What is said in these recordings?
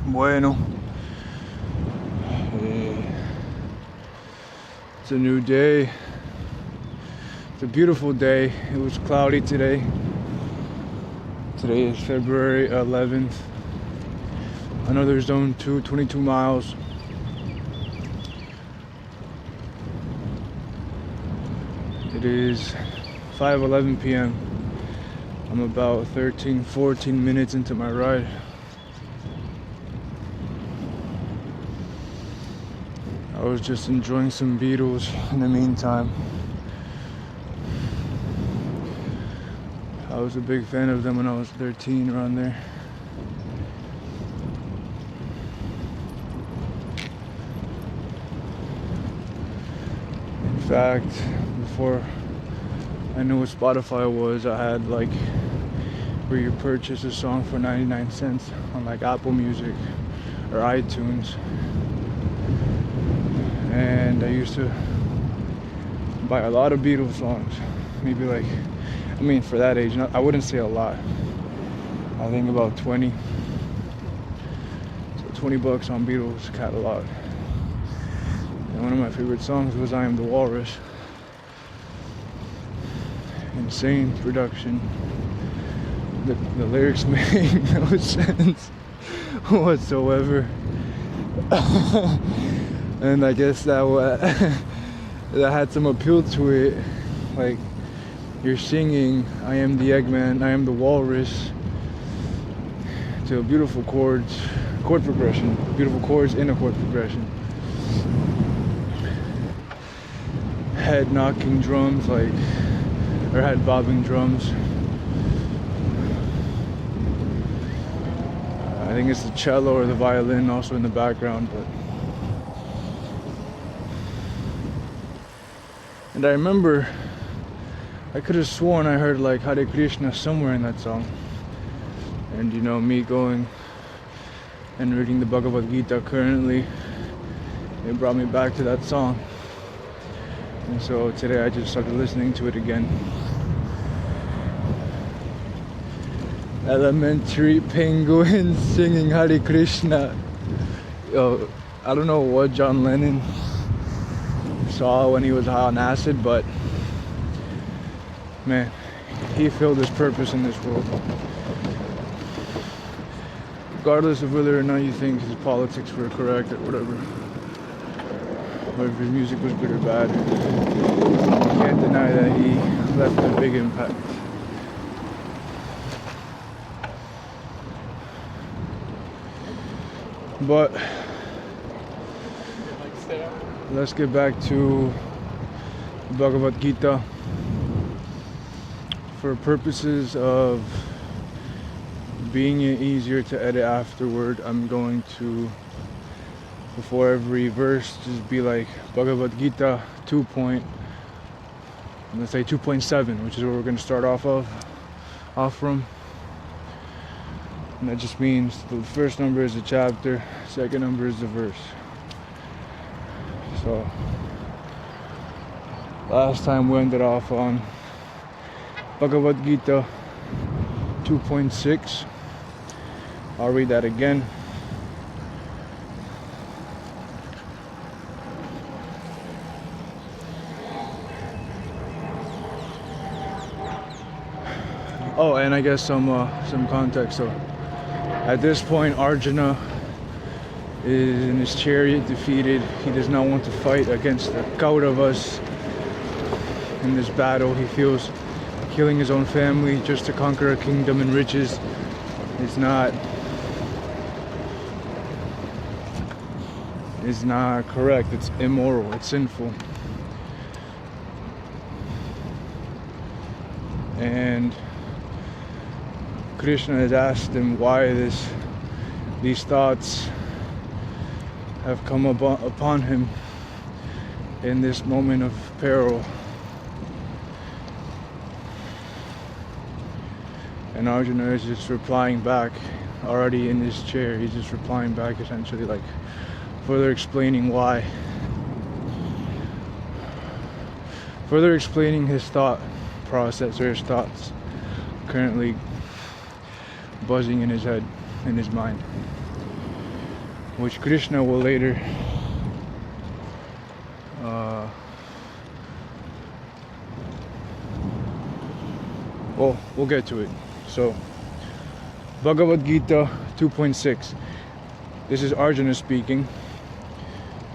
Bueno, it's a new day. It's a beautiful day. It was cloudy today. Today is February 11th. Another zone 2, 22 miles. It is 5:11 p.m. I'm about 14 minutes into my ride. I was just enjoying some Beatles in the meantime. I was a big fan of them when I was 13, around there. In fact, before I knew what Spotify was, I had like where you purchase a song for 99 cents on like Apple Music or iTunes. And I used to buy a lot of Beatles songs. Maybe like, I mean, for that age, I wouldn't say a lot. I think about 20. So $20 on Beatles catalog. And one of my favorite songs was I Am the Walrus. Insane production. The lyrics made no sense whatsoever. And I guess that had some appeal to it. Like, you're singing I am the Eggman, I am the Walrus, to a beautiful chord progression. Beautiful chords in a chord progression. Head knocking drums, like, or head bobbing drums. I think it's the cello or the violin also in the background, but. And I remember, I could have sworn I heard like Hare Krishna somewhere in that song. And you know, me going and reading the Bhagavad-Gita currently, it brought me back to that song. And so today I just started listening to it again. Telemetry penguins singing Hare Krishna. Yo, I don't know what John Lennon saw when he was high on acid, but man, he filled his purpose in this world. Regardless of whether or not you think his politics were correct or whatever, or if his music was good or bad, you can't deny that he left a big impact. But let's get back to the Bhagavad-Gita. For purposes of being easier to edit afterward, I'm going to, before every verse, just be like Bhagavad-Gita 2. Let's say 2.7, which is where we're going to start off from. And that just means the first number is a chapter, second number is a verse. So last time we ended off on Bhagavad-Gita 2.6. I'll read that again. Oh, and I guess some context. So at this point, Arjuna is in his chariot, defeated. He does not want to fight against the Kauravas in this battle. He feels killing his own family just to conquer a kingdom and riches is not correct. It's immoral. It's sinful. And Krishna has asked him why these thoughts have come upon him in this moment of peril. And Arjuna is just replying back, already in his chair. He's just replying back, essentially, like further explaining why. Further explaining his thought process, or his thoughts currently buzzing in his head, in his mind. which Krishna will later well, we'll get to it. So, Bhagavad-Gita 2.6. This is Arjuna speaking.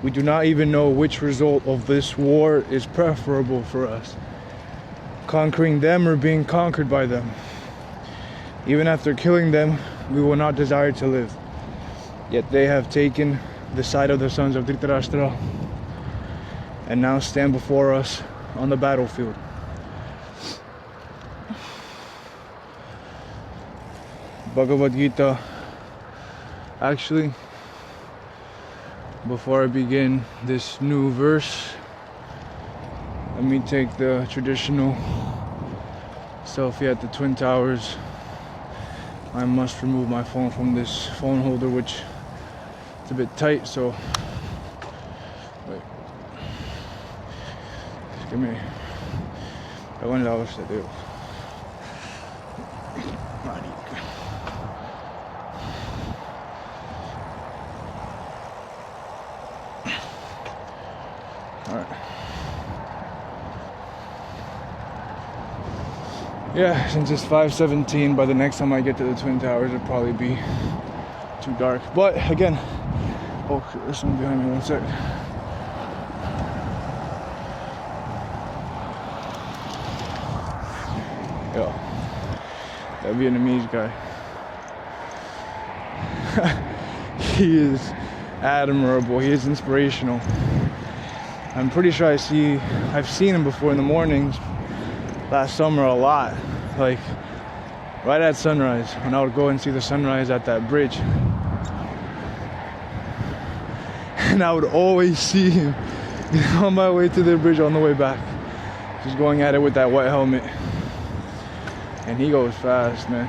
We do not even know which result of this war is preferable for us, conquering them or being conquered by them. Even after killing them, we will not desire to live. Yet they have taken the side of the sons of Dhritarashtra and now stand before us on the battlefield. Bhagavad-Gita. Actually, before I begin this new verse, let me take the traditional selfie at the Twin Towers. I must remove my phone from this phone holder, which it's a bit tight, so wait. Just give me $1 to do. Yeah, since it's 5:17, by the next time I get to the Twin Towers, it'll probably be too dark. But again, oh, there's someone behind me. One sec. Yo, that Vietnamese guy. He is admirable. He is inspirational. I'm pretty sure I've seen him before in the mornings. Last summer a lot, like right at sunrise, when I would go and see the sunrise at that bridge, and I would always see him on my way to the bridge on the way back, just going at it with that white helmet. And he goes fast, man.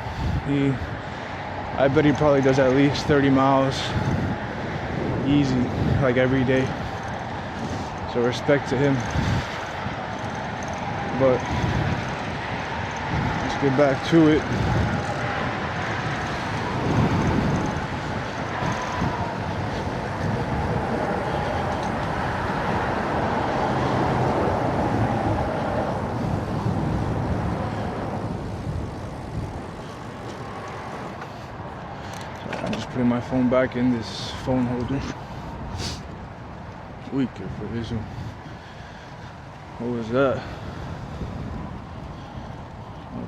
I bet he probably does at least 30 miles easy, like every day. So respect to him. But get back to it. So I'm just putting my phone back in this phone holder. Weaker for this one. What was that?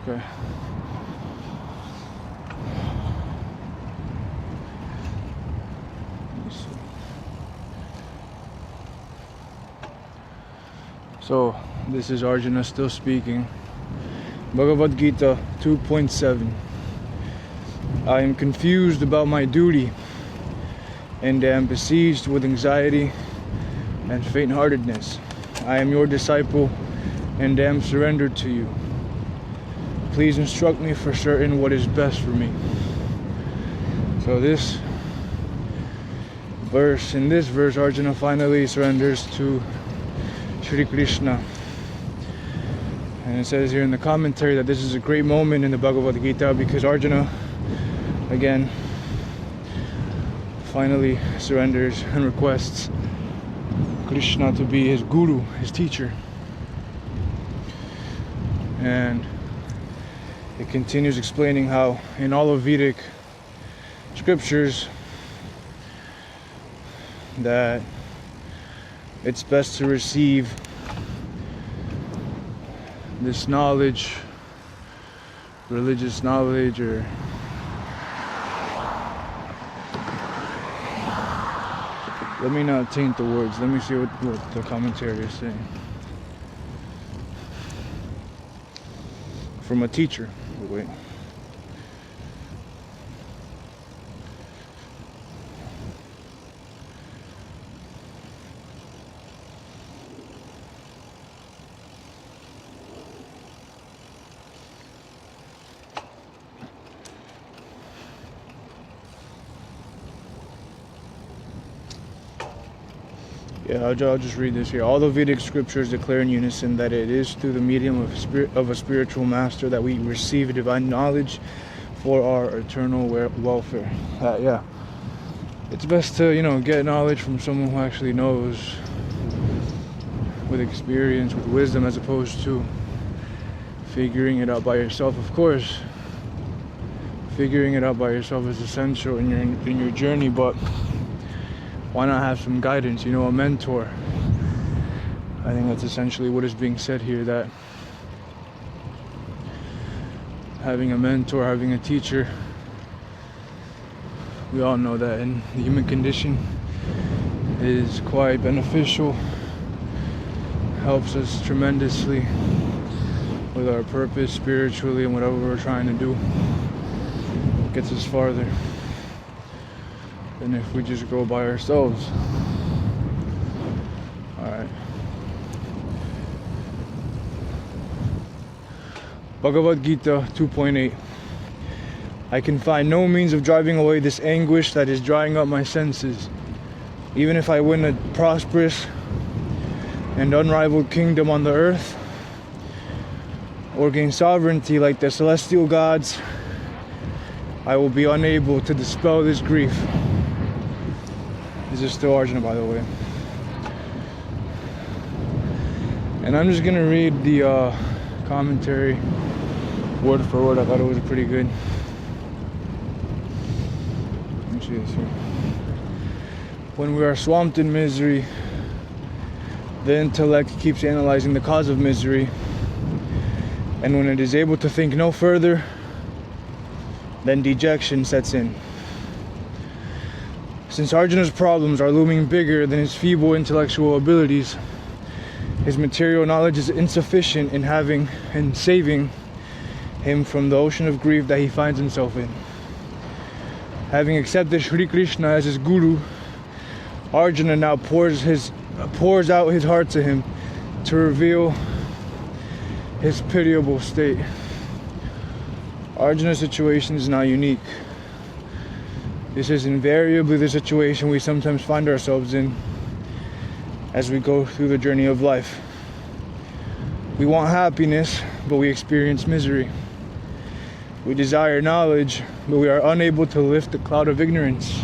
Okay. Let me see. So, this is Arjuna still speaking. Bhagavad-Gita 2.7. I am confused about my duty and am besieged with anxiety and faint-heartedness. I am your disciple and am surrendered to you. Please instruct me for certain what is best for me. So in this verse, Arjuna finally surrenders to Shri Krishna. And it says here in the commentary that this is a great moment in the Bhagavad-Gita because Arjuna, again, finally surrenders and requests Krishna to be his guru, his teacher. And it continues explaining how in all of Vedic scriptures that it's best to receive this knowledge, religious knowledge, or let me not taint the words. Let me see what the commentary is saying. From a teacher. Wait. Yeah, I'll just read this here. All the Vedic scriptures declare in unison that it is through the medium of a spiritual master that we receive divine knowledge for our eternal welfare. Yeah. it's best to, you know, get knowledge from someone who actually knows, with experience, with wisdom, as opposed to figuring it out by yourself. Of course, figuring it out by yourself is essential in your journey, but why not have some guidance, you know, a mentor? I think that's essentially what is being said here, that having a mentor, having a teacher, we all know that in the human condition is quite beneficial, helps us tremendously with our purpose spiritually and whatever we're trying to do, gets us farther than if we just go by ourselves. Alright. Bhagavad-Gita 2.8. I can find no means of driving away this anguish that is drying up my senses. Even if I win a prosperous and unrivaled kingdom on the earth, or gain sovereignty like the celestial gods, I will be unable to dispel this grief. This is still Arjuna, by the way. And I'm just gonna read the commentary word for word. I thought it was pretty good. Let me see this here. When we are swamped in misery, the intellect keeps analyzing the cause of misery, and when it is able to think no further, then dejection sets in. Since Arjuna's problems are looming bigger than his feeble intellectual abilities, his material knowledge is insufficient in having and saving him from the ocean of grief that he finds himself in. Having accepted Sri Krishna as his guru, Arjuna now pours out his heart to him to reveal his pitiable state. Arjuna's situation is not unique. This is invariably the situation we sometimes find ourselves in as we go through the journey of life. We want happiness, but we experience misery. We desire knowledge, but we are unable to lift the cloud of ignorance.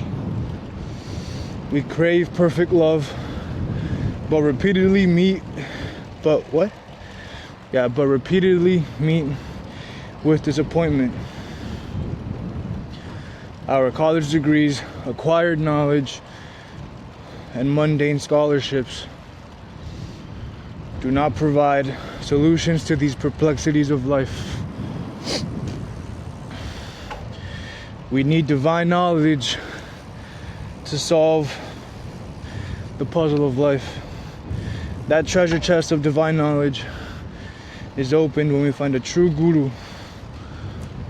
We crave perfect love, but repeatedly meet with disappointment. Our college degrees, acquired knowledge, and mundane scholarships do not provide solutions to these perplexities of life. We need divine knowledge to solve the puzzle of life. That treasure chest of divine knowledge is opened when we find a true guru,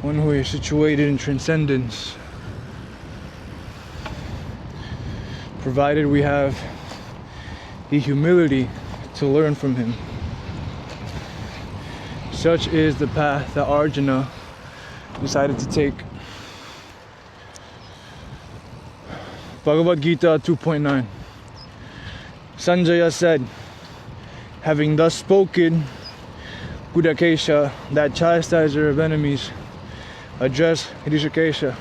one who is situated in transcendence, provided we have the humility to learn from him. Such is the path that Arjuna decided to take. Bhagavad-Gita 2.9. Sanjaya said, having thus spoken, Gudakesha, that chastiser of enemies, addressed Rishikesha.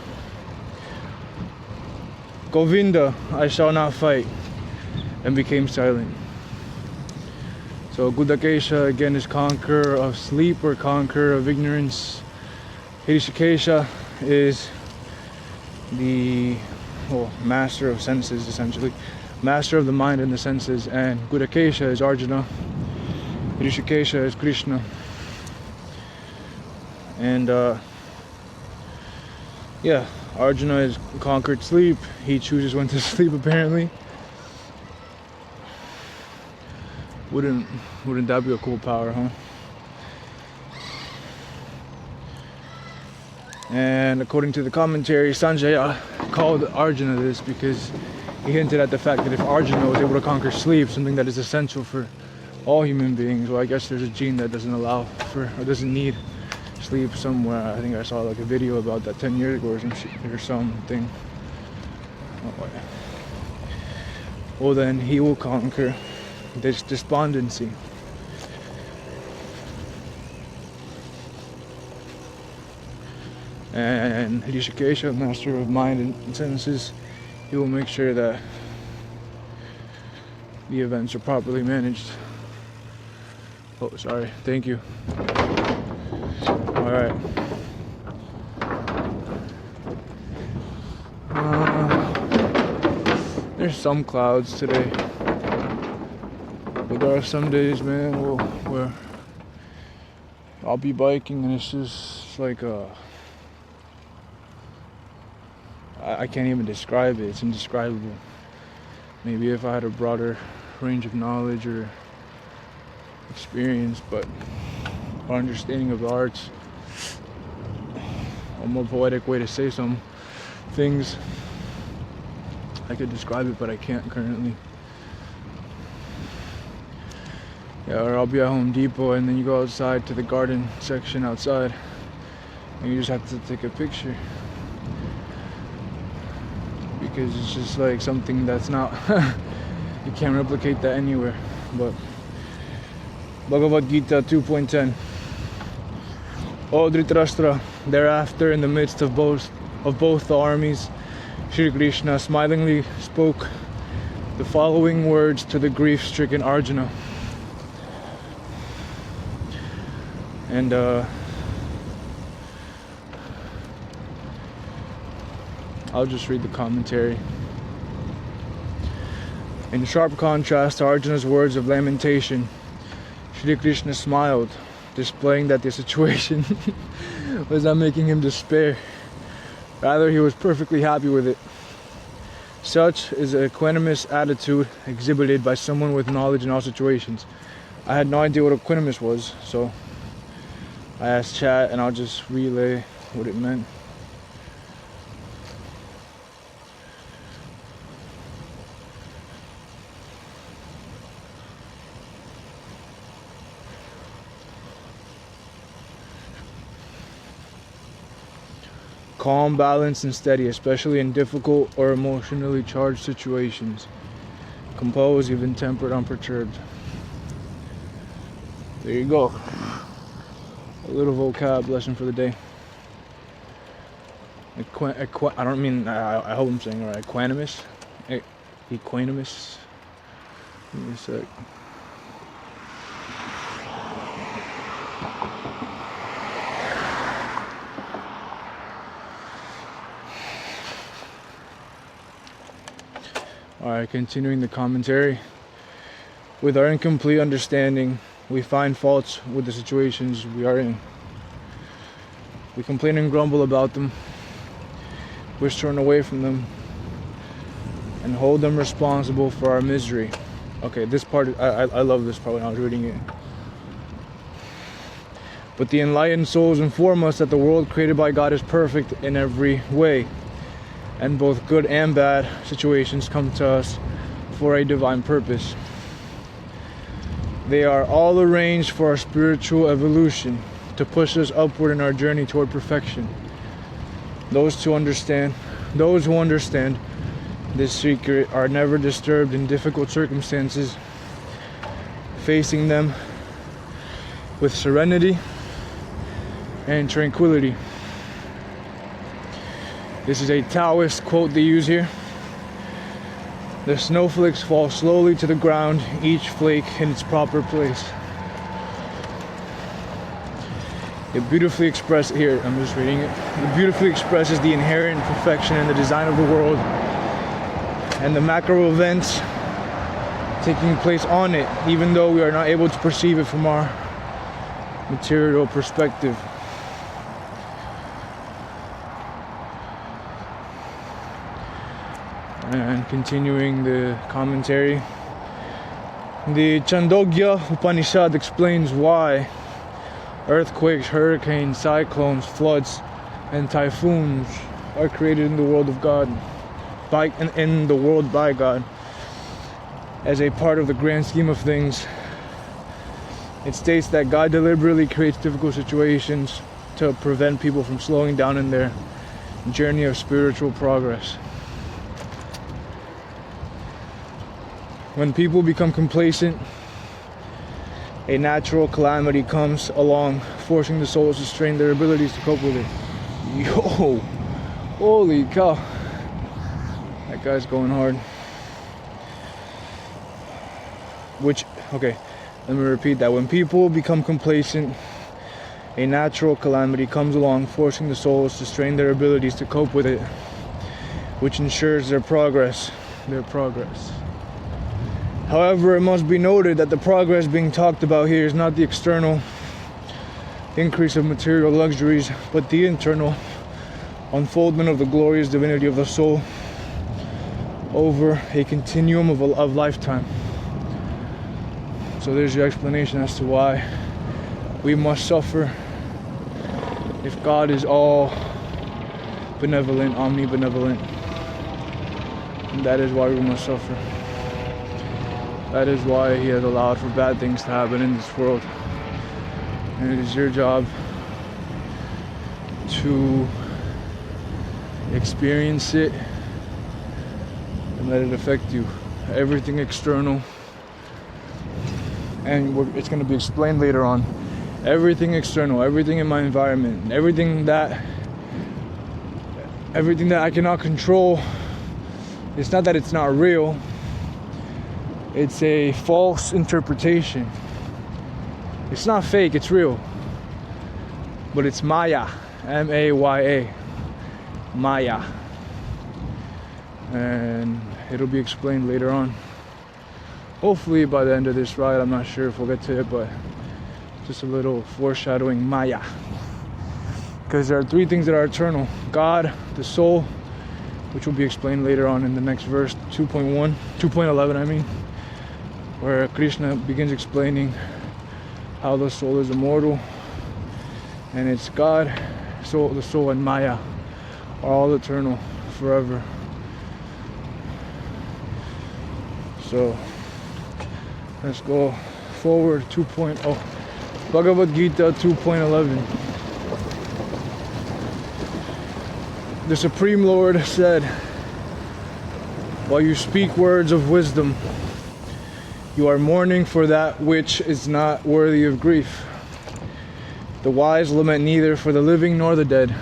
Govinda, I shall not fight, and became silent. So Gudakesha again is conqueror of sleep or conqueror of ignorance. Rishikesha is the master of senses, essentially. Master of the mind and the senses. And Gudakesha is Arjuna. Rishikesha is Krishna. And Arjuna has conquered sleep. He chooses when to sleep, apparently. Wouldn't that be a cool power, huh? And according to the commentary, Sanjaya called Arjuna this because he hinted at the fact that if Arjuna was able to conquer sleep, something that is essential for all human beings, well, I guess there's a gene that doesn't allow for, or doesn't need sleep somewhere. I think I saw like a video about that 10 years ago or something. Well, then he will conquer this despondency. And Rishikesha, master of mind and senses, he will make sure that the events are properly managed. Oh, sorry. Thank you. All right. There's some clouds today, but there are some days, man, where I'll be biking and it's just like I can't even describe it. It's indescribable. Maybe if I had a broader range of knowledge or experience, but our understanding of the arts, a more poetic way to say some things, I could describe it, but I can't currently. Yeah, or I'll be at Home Depot and then you go outside to the garden section outside and you just have to take a picture, because it's just like something that's not you can't replicate that anywhere. But Bhagavad-Gita 2.10. O Dhritarashtra, thereafter in the midst of both the armies, Shri Krishna smilingly spoke the following words to the grief-stricken Arjuna. And I'll just read the commentary. In sharp contrast to Arjuna's words of lamentation, Shri Krishna smiled, displaying that the situation was not making him despair. Rather, he was perfectly happy with it. Such is an equanimous attitude exhibited by someone with knowledge in all situations. I had no idea what equanimous was, so I asked chat and I'll just relay what it meant. Calm, balanced, and steady, especially in difficult or emotionally charged situations. Composed, even tempered, unperturbed. There you go. A little vocab lesson for the day. I don't mean, I hope I'm saying it right. Equanimous. Equanimous. Give me a sec. Alright, continuing the commentary. With our incomplete understanding, we find faults with the situations we are in. We complain and grumble about them, wish to turn away from them, and hold them responsible for our misery. Okay, this part, I love this part when I was reading it. But the enlightened souls inform us that the world created by God is perfect in every way, and both good and bad situations come to us for a divine purpose. They are all arranged for our spiritual evolution, to push us upward in our journey toward perfection. Those who understand this secret are never disturbed in difficult circumstances, facing them with serenity and tranquility. This is a Taoist quote they use here. The snowflakes fall slowly to the ground, each flake in its proper place. It beautifully expresses, here, I'm just reading it. It beautifully expresses the inherent perfection in the design of the world and the macro events taking place on it, even though we are not able to perceive it from our material perspective. And continuing the commentary, the Chandogya Upanishad explains why earthquakes, hurricanes, cyclones, floods, and typhoons are created in the world of God, in the world by God, as a part of the grand scheme of things. It states that God deliberately creates difficult situations to prevent people from slowing down in their journey of spiritual progress. When people become complacent, a natural calamity comes along, forcing the souls to strain their abilities to cope with it. Yo, holy cow. That guy's going hard. Okay, let me repeat that. When people become complacent, a natural calamity comes along, forcing the souls to strain their abilities to cope with it, which ensures their progress. However, it must be noted that the progress being talked about here is not the external increase of material luxuries, but the internal unfoldment of the glorious divinity of the soul over a continuum of lifetime. So there's your explanation as to why we must suffer if God is all benevolent, omnibenevolent. And that is why we must suffer. That is why He has allowed for bad things to happen in this world. And it is your job to experience it and let it affect you. Everything external, and it's going to be explained later on, everything external, everything in my environment, everything that I cannot control, it's not that it's not real, it's a false interpretation. It's not fake, it's real, but it's Maya, M-A-Y-A, Maya, and it'll be explained later on. Hopefully by the end of this ride. I'm not sure if we'll get to it, but just a little foreshadowing. Maya, because there are three things that are eternal: God, the soul, which will be explained later on in the next verse, 2.11 I mean, where Krishna begins explaining how the soul is immortal, and it's God, the soul and Maya are all eternal forever. So let's go forward. 2.0 Bhagavad-Gita 2.11. The Supreme Lord said, while you speak words of wisdom, you are mourning for that which is not worthy of grief. The wise lament neither for the living nor the dead.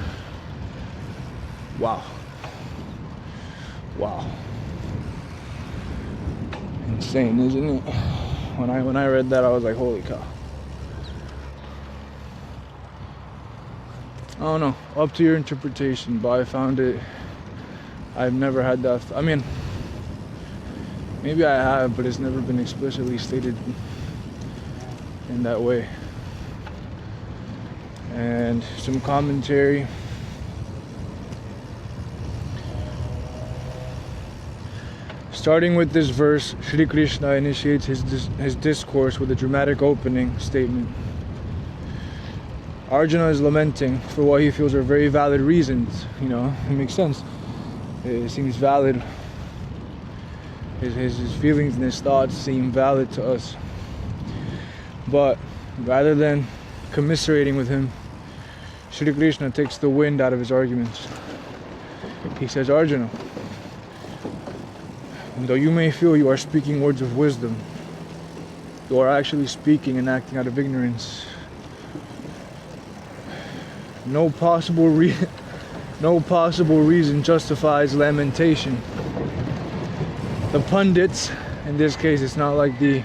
Wow. Insane, isn't it? When I read that, I was like, holy cow. I don't know, up to your interpretation, but I found it, I've never had that, I mean, maybe I have, but it's never been explicitly stated in that way. And some commentary. Starting with this verse, Shri Krishna initiates his discourse with a dramatic opening statement. Arjuna is lamenting for what he feels are very valid reasons. You know, it makes sense. It seems valid. His feelings and his thoughts seem valid to us. But rather than commiserating with him, Shri Krishna takes the wind out of his arguments. He says, Arjuna, though you may feel you are speaking words of wisdom, you are actually speaking and acting out of ignorance. No possible reason justifies lamentation. The pundits, in this case, it's not like the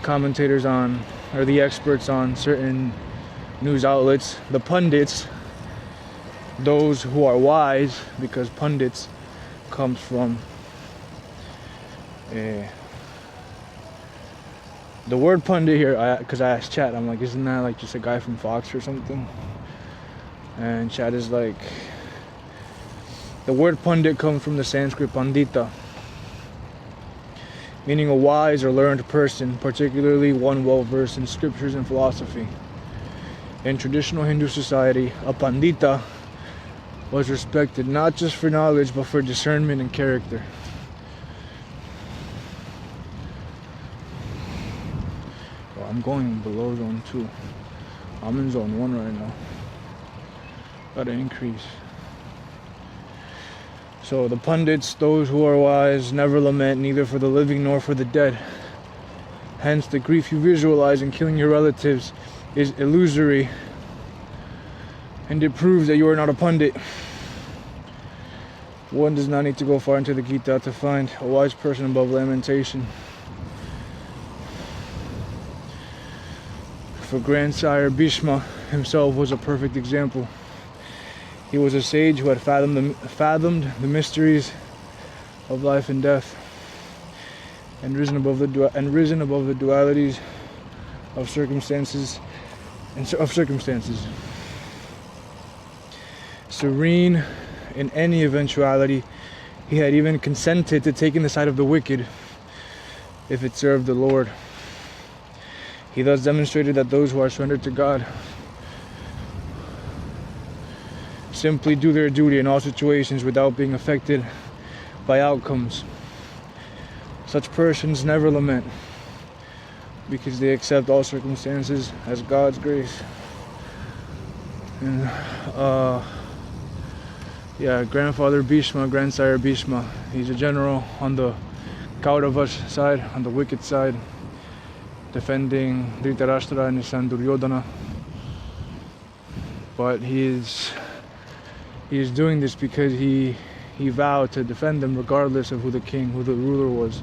commentators on, or the experts on certain news outlets. The pundits, those who are wise, because pundits comes from the word pundit here, because I asked Chad, I'm like, isn't that like just a guy from Fox or something? And Chad is like, the word pundit comes from the Sanskrit pandita, meaning a wise or learned person, particularly one well versed in scriptures and philosophy. In traditional Hindu society, a pandita was respected not just for knowledge but for discernment and character. I'm going below zone 2. I'm in zone 1 right now. Gotta increase. So the pundits, those who are wise, never lament neither for the living nor for the dead. Hence the grief you visualize in killing your relatives is illusory, and it proves that you are not a pundit. One does not need to go far into the Gita to find a wise person above lamentation. For grandsire Bhishma himself was a perfect example. He was a sage who had fathomed the mysteries of life and death, and risen above the dualities of circumstances. Serene in any eventuality, he had even consented to taking the side of the wicked if it served the Lord. He thus demonstrated that those who are surrendered to God simply do their duty in all situations without being affected by outcomes. Such persons never lament, because they accept all circumstances as God's grace. And grandfather Bhishma, grandsire Bhishma, he's a general on the Kauravas side, on the wicked side, defending Dhritarashtra and his son Duryodhana. But he is doing this because he vowed to defend them regardless of who the ruler was.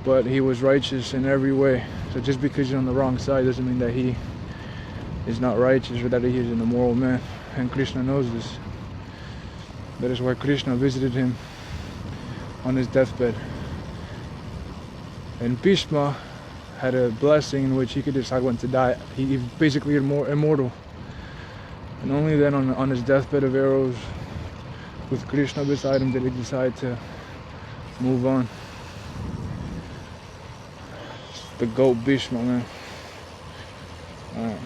But he was righteous in every way. So just because he's on the wrong side doesn't mean that he is not righteous or that he is an immoral man. And Krishna knows this. That is why Krishna visited him on his deathbed. And Bhishma had a blessing in which he could decide when to die. He basically immortal. And only then on his deathbed of arrows, with Krishna beside him, did he decide to move on. The GOAT Bhishma, man. Alright.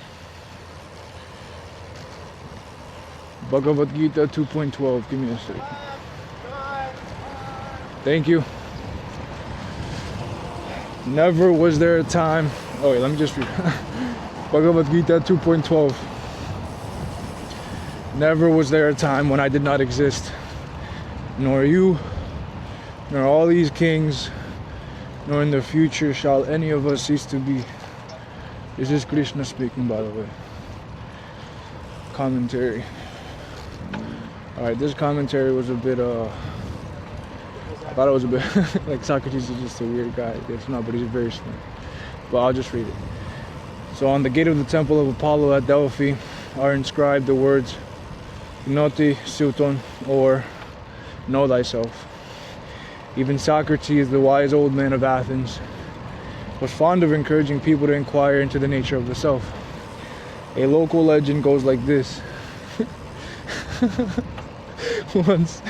Bhagavad-Gita 2.12. Give me a second. Thank you. Never was there a time... Oh wait, let me just read. Bhagavad-Gita 2.12. Never was there a time when I did not exist. Nor you, nor all these kings, nor in the future shall any of us cease to be. This is Krishna speaking, by the way. Commentary. Alright, this commentary was a bit, I thought it was a bit, like Socrates is just a weird guy. It's not, but he's very smart. But I'll just read it. So on the gate of the temple of Apollo at Delphi are inscribed the words, Gnoti Suton, or Know Thyself. Even Socrates, the wise old man of Athens, was fond of encouraging people to inquire into the nature of the self. A local legend goes like this. Once,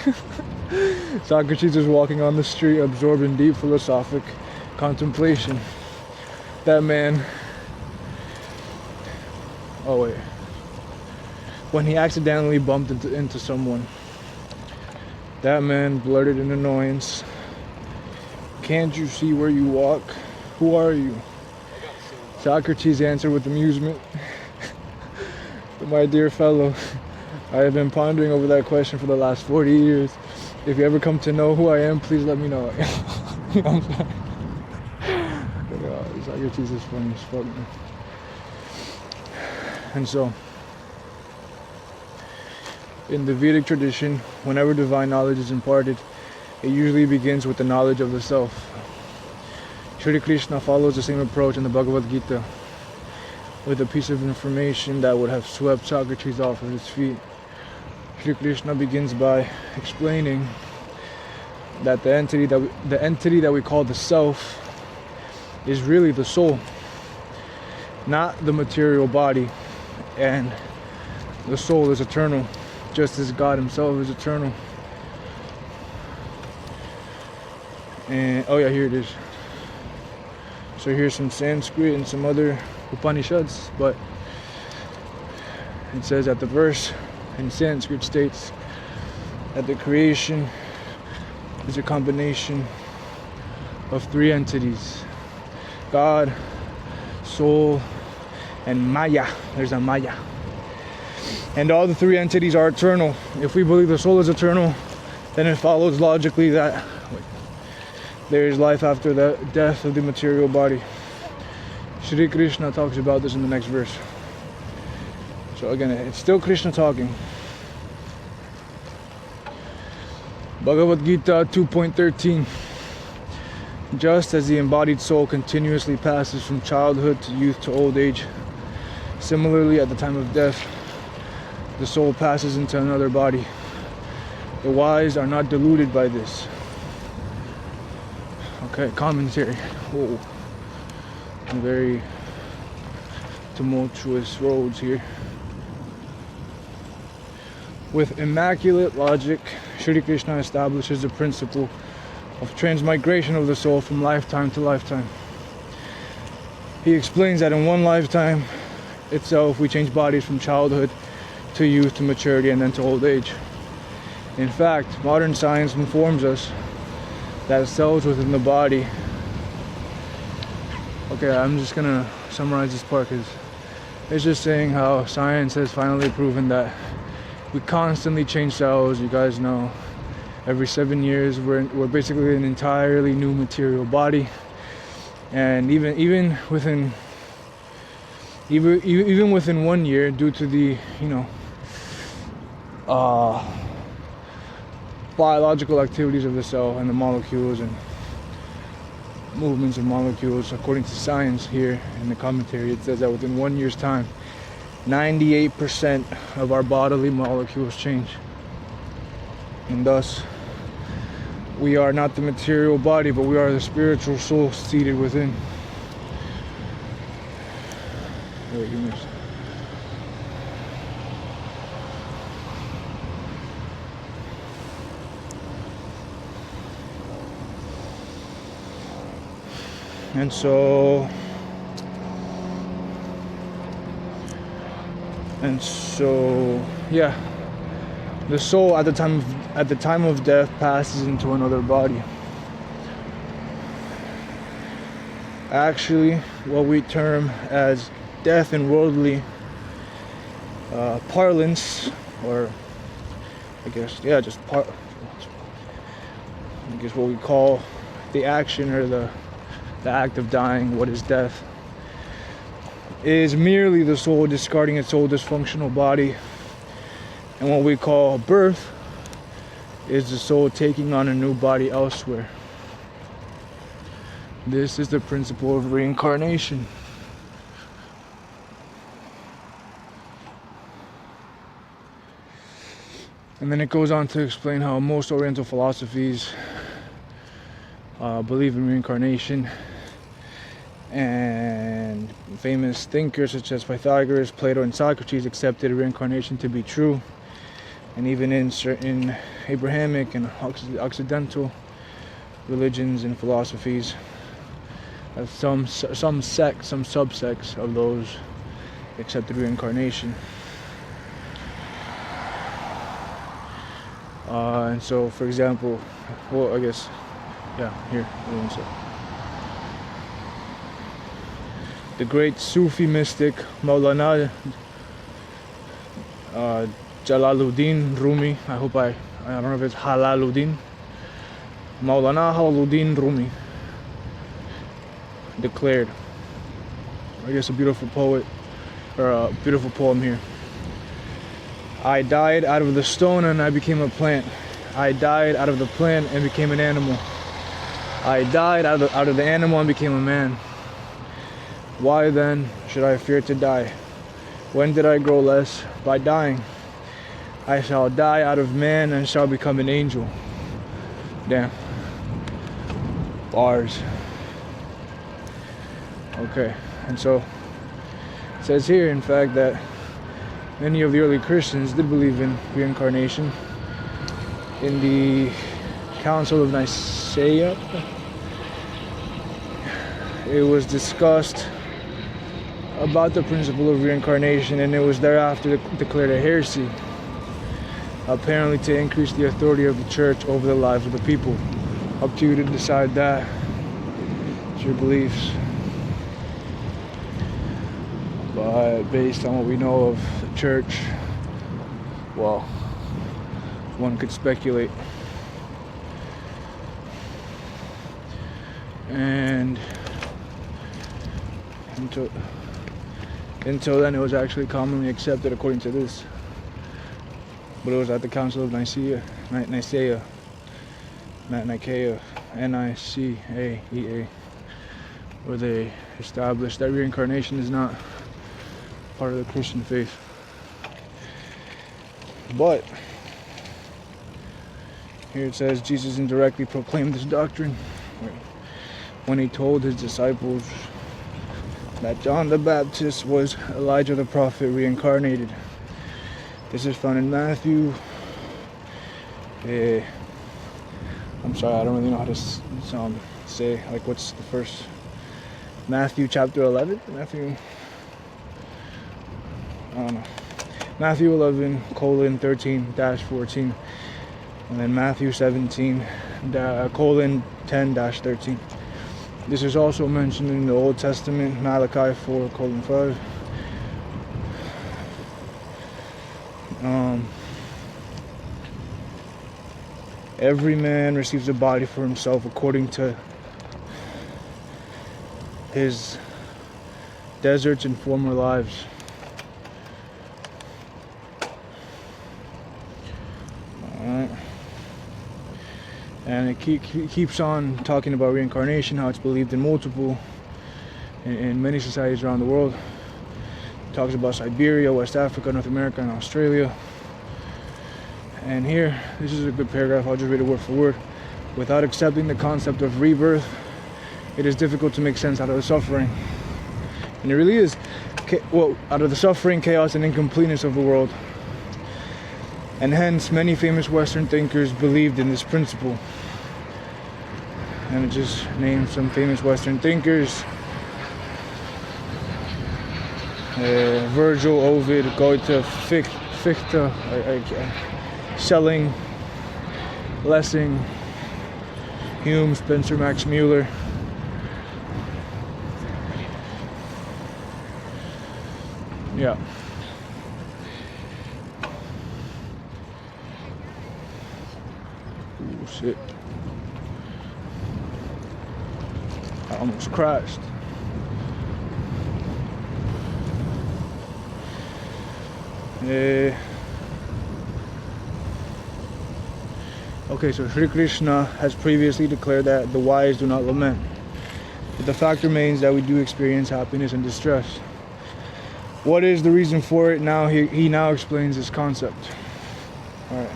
Socrates was walking on the street, absorbed in deep philosophic contemplation. That man... Oh wait. When he accidentally bumped into someone, that man blurted in annoyance, "Can't you see where you walk? Who are you?" Socrates answered with amusement, "My dear fellow, I have been pondering over that question for the last 40 years. If you ever come to know who I am, please let me know." I'm sorry. Socrates is funny as fuck, man. And so, in the Vedic tradition, whenever divine knowledge is imparted, it usually begins with the knowledge of the self. Shri Krishna follows the same approach in the Bhagavad-Gita, with a piece of information that would have swept Socrates off of his feet. Shri Krishna begins by explaining that the entity that we call the self is really the soul, not the material body, and the soul is eternal, just as God himself is eternal. And oh yeah, here it is. So here's some Sanskrit and some other Upanishads, but it says that the verse in Sanskrit states that the creation is a combination of three entities: God, soul, and Maya. There's a Maya. And all the three entities are eternal. If we believe the soul is eternal, then it follows logically that there is life after the death of the material body. Shri Krishna talks about this in the next verse. So again, it's still Krishna talking. Bhagavad-Gita 2.13. Just as the embodied soul continuously passes from childhood to youth to old age, similarly at the time of death, the soul passes into another body. The wise are not deluded by this. Okay, commentary. Whoa. Very tumultuous roads here. With immaculate logic, Shri Krishna establishes the principle of transmigration of the soul from lifetime to lifetime. He explains that in one lifetime itself we change bodies from childhood to youth to maturity and then to old age. In fact, modern science informs us that cells within the body... Okay, I'm just gonna summarize this part because it's just saying how science has finally proven that we constantly change cells. You guys know, every 7 years we're basically an entirely new material body, and even within 1 year, due to the biological activities of the cell and the molecules and movements of molecules, according to science here in the commentary, it says that within 1 year's time 98% of our bodily molecules change, and thus we are not the material body, but we are the spiritual soul seated within. Wait, you missed. And so yeah, the soul at the time of death passes into another body. Actually, what we term as death in worldly parlance, or I guess what we call the action or the act of dying, what is death, is merely the soul discarding its old dysfunctional body, and what we call birth is the soul taking on a new body elsewhere. This is the principle of reincarnation. And then it goes on to explain how most Oriental philosophies believe in reincarnation, and famous thinkers such as Pythagoras, Plato, and Socrates accepted reincarnation to be true. And even in certain Abrahamic and Occidental religions and philosophies, some subsects of those accepted reincarnation. And so, for example, well, I guess, yeah, here, one sec. The great Sufi mystic Maulana Jalaluddin Rumi, I don't know if it's Halaluddin, Maulana Jalaluddin Rumi, declared, I guess, a beautiful poem here. I died out of the stone and I became a plant. I died out of the plant and became an animal. I died out of the animal and became a man. Why then should I fear to die? When did I grow less? By dying. I shall die out of man and shall become an angel. Damn. Bars. Okay, and so it says here, in fact, that many of the early Christians did believe in reincarnation. In the Council of Nicaea, it was discussed about the principle of reincarnation, and it was thereafter declared a heresy, apparently to increase the authority of the church over the lives of the people. Up to you to decide that. It's your beliefs. But based on what we know of the church, well, one could speculate. And until then, it was actually commonly accepted according to this. But it was at the Council of Nicaea. Nicaea, Nicaea, where they established that reincarnation is not part of the Christian faith. But here it says Jesus indirectly proclaimed this doctrine when he told his disciples that John the Baptist was Elijah the prophet reincarnated. This is found in Matthew. I'm sorry, I don't really know how to say, like, what's the first? Matthew chapter 11? I don't know. Matthew 11:13-14. And then Matthew 17:10-13. This is also mentioned in the Old Testament, Malachi 4:5. Every man receives a body for himself according to his deserts and former lives. Alright. And it keeps on talking about reincarnation, how it's believed in in many societies around the world. It talks about Siberia, West Africa, North America, and Australia. And here, this is a good paragraph, I'll just read it word for word. Without accepting the concept of rebirth, it is difficult to make sense out of the suffering. And it really is, out of the suffering, chaos, and incompleteness of the world. And hence, many famous Western thinkers believed in this principle. And it just names some famous Western thinkers. Virgil, Ovid, Goethe, Fichte, Schelling, Lessing, Hume, Spencer, Max Mueller. Yeah. Oh shit. I almost crashed. Okay, so Sri Krishna has previously declared that the wise do not lament. But the fact remains that we do experience happiness and distress. What is the reason for it? Now he now explains this concept. Alright.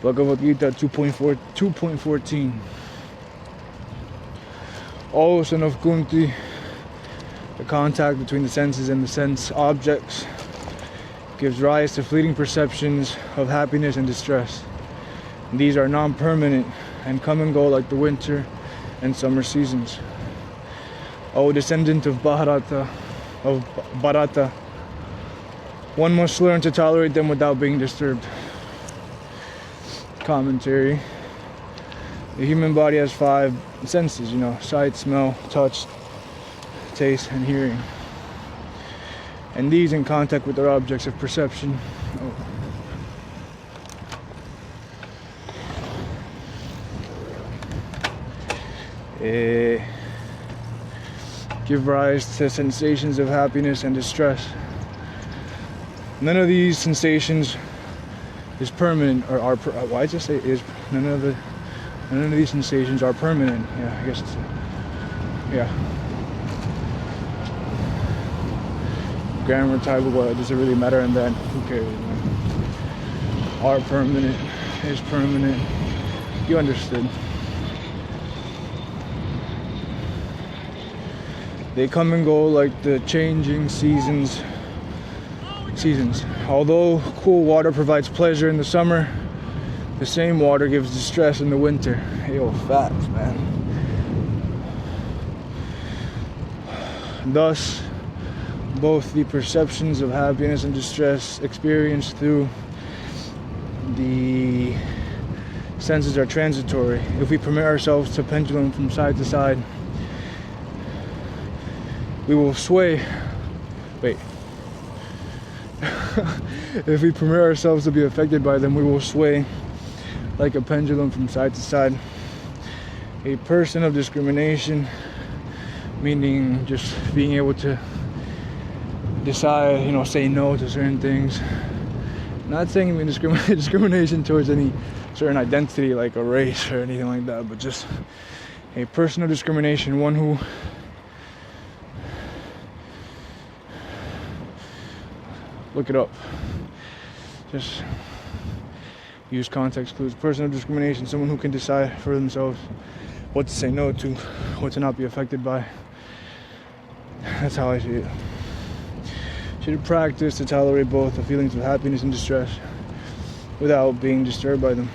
Bhagavad-Gita 2.14. O son of Kunti, the contact between the senses and the sense objects gives rise to fleeting perceptions of happiness and distress. These are non-permanent and come and go like the winter and summer seasons. O descendant of Bharata, one must learn to tolerate them without being disturbed. Commentary. The human body has 5 senses, sight, smell, touch, taste, and hearing. And these, in contact with their objects of perception, give rise to sensations of happiness and distress. None of these sensations is permanent, or are. Why does it say is? None of these sensations are permanent. Yeah, I guess. Yeah. Grammar type, but does it really matter? And then who cares? Are permanent, is permanent. You understood. They come and go like the changing seasons. Although cool water provides pleasure in the summer, the same water gives distress in the winter. Yo, facts, man. Thus, both the perceptions of happiness and distress experienced through the senses are transitory. If we permit ourselves to pendulum from side to side, we will sway. If we permit ourselves to be affected by them, we will sway like a pendulum from side to side. A person of discrimination, meaning just being able to decide, say no to certain things, Not saying even discrimination towards any certain identity like a race or anything like that, but just a personal discrimination, one who look it up. Just use context clues. Personal discrimination, someone who can decide for themselves what to say no to, what to not be affected by. That's how I see it. Should practice to tolerate both the feelings of happiness and distress without being disturbed by them.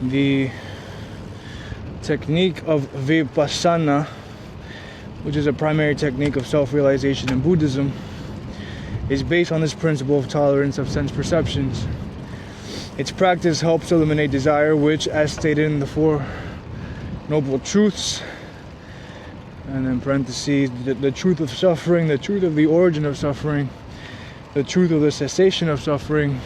The technique of Vipassana, which is a primary technique of self-realization in Buddhism, is based on this principle of tolerance of sense perceptions. Its practice helps eliminate desire, which, as stated in the Four Noble Truths, and then parentheses, the truth of suffering, the truth of the origin of suffering, the truth of the cessation of suffering,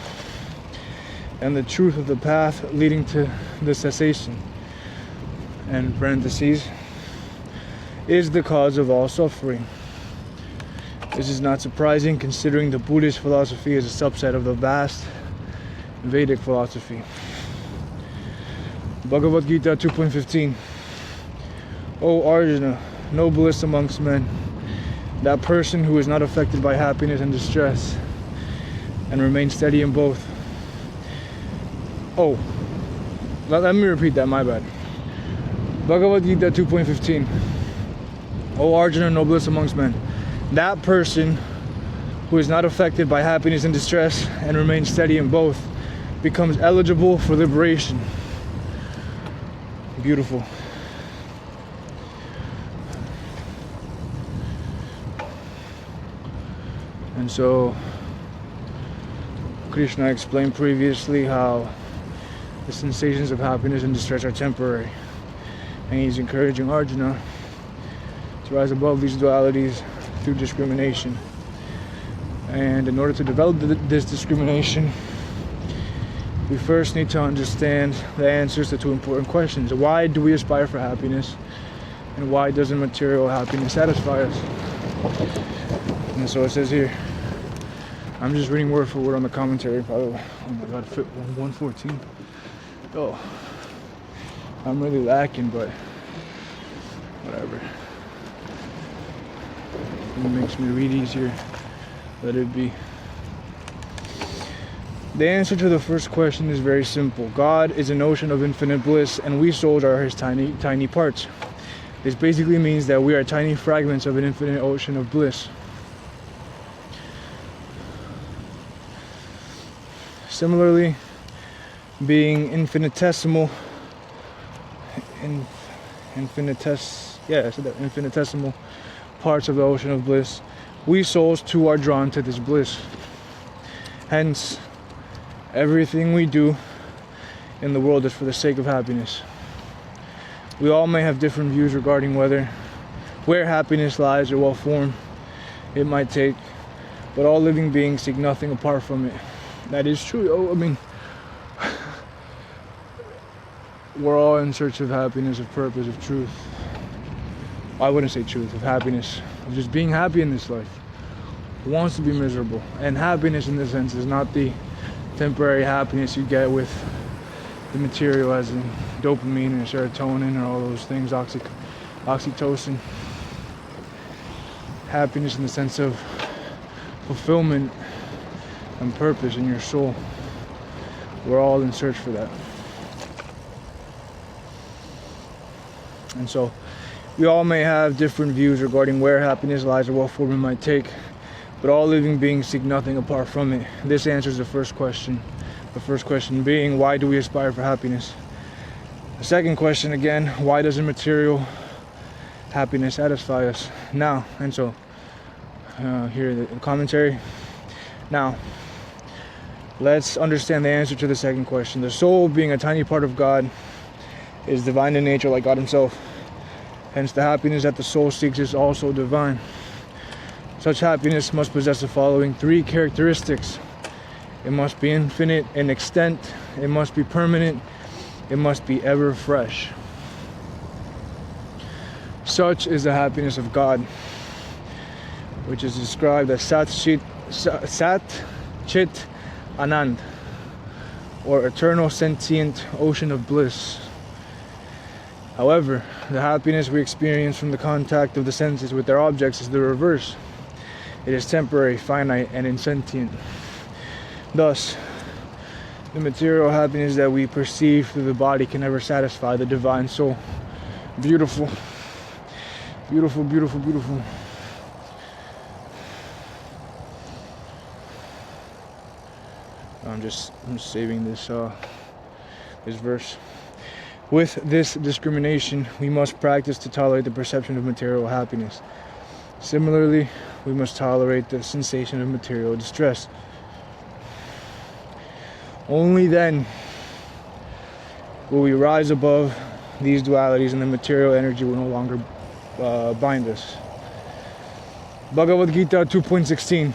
and the truth of the path leading to the cessation, and parentheses, is the cause of all suffering. This is not surprising considering the Buddhist philosophy is a subset of the vast Vedic philosophy. Bhagavad-Gita 2.15. O Arjuna, noblest amongst men, that person who is not affected by happiness and distress and remains steady in both. Oh, let me repeat that, my bad. Bhagavad-Gita 2.15. O Arjuna, noblest amongst men, that person who is not affected by happiness and distress and remains steady in both becomes eligible for liberation. Beautiful. And so Krishna explained previously how the sensations of happiness and distress are temporary, and he's encouraging Arjuna to rise above these dualities through discrimination. And in order to develop this discrimination, we first need to understand the answers to two important questions. Why do we aspire for happiness? And why doesn't material happiness satisfy us? And so it says here, I'm just reading word for word on the commentary, probably. Oh my god, 114. Oh, I'm really lacking, but whatever. It makes me read easier. Let it be. The answer to the first question is very simple. God is an ocean of infinite bliss, and we souls are his tiny parts. This basically means that we are tiny fragments of an infinite ocean of bliss. Similarly, being infinitesimal parts of the ocean of bliss, we souls too are drawn to this bliss. Hence, everything we do in the world is for the sake of happiness. We all may have different views regarding where happiness lies or what form it might take, but all living beings seek nothing apart from it. That is true. I mean, we're all in search of happiness, of purpose, of truth. I wouldn't say truth, of happiness, of just being happy in this life. Who wants to be miserable? And happiness in this sense is not the temporary happiness you get with the material, as in dopamine or serotonin or all those things, oxytocin. Happiness in the sense of fulfillment and purpose in your soul. We're all in search for that. And so we all may have different views regarding where happiness lies or what form it might take, but all living beings seek nothing apart from it. This answers the first question. The first question being, why do we aspire for happiness? The second question again, why doesn't material happiness satisfy us? Now, and so here the commentary. Now, let's understand the answer to the second question. The soul, being a tiny part of God, is divine in nature like God himself. Hence, the happiness that the soul seeks is also divine. Such happiness must possess the following three characteristics. It must be infinite in extent, it must be permanent, it must be ever fresh. Such is the happiness of God. which is described as Sat Chit Anand, or eternal sentient ocean of bliss. However, the happiness we experience from the contact of the senses with their objects is the reverse. It is temporary, finite, and insentient. Thus, the material happiness that we perceive through the body can never satisfy the divine soul. Beautiful. Beautiful, beautiful, beautiful. I'm just saving this verse. With this discrimination, we must practice to tolerate the perception of material happiness. Similarly, we must tolerate the sensation of material distress. Only then will we rise above these dualities, and the material energy will no longer bind us. Bhagavad-Gita 2.16.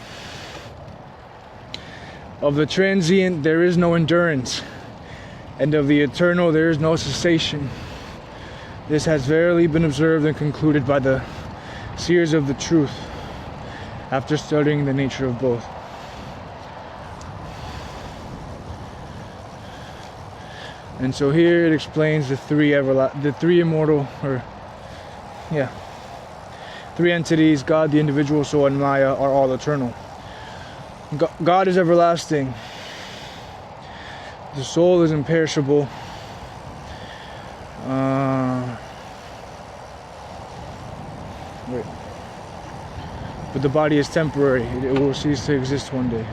Of the transient there is no endurance, and of the eternal there is no cessation. This has verily been observed and concluded by the seers of the truth, after studying the nature of both. And so here it explains the three entities: God, the individual soul, and Maya, are all eternal. God is everlasting. The soul is imperishable. But the body is temporary. It will cease to exist one day.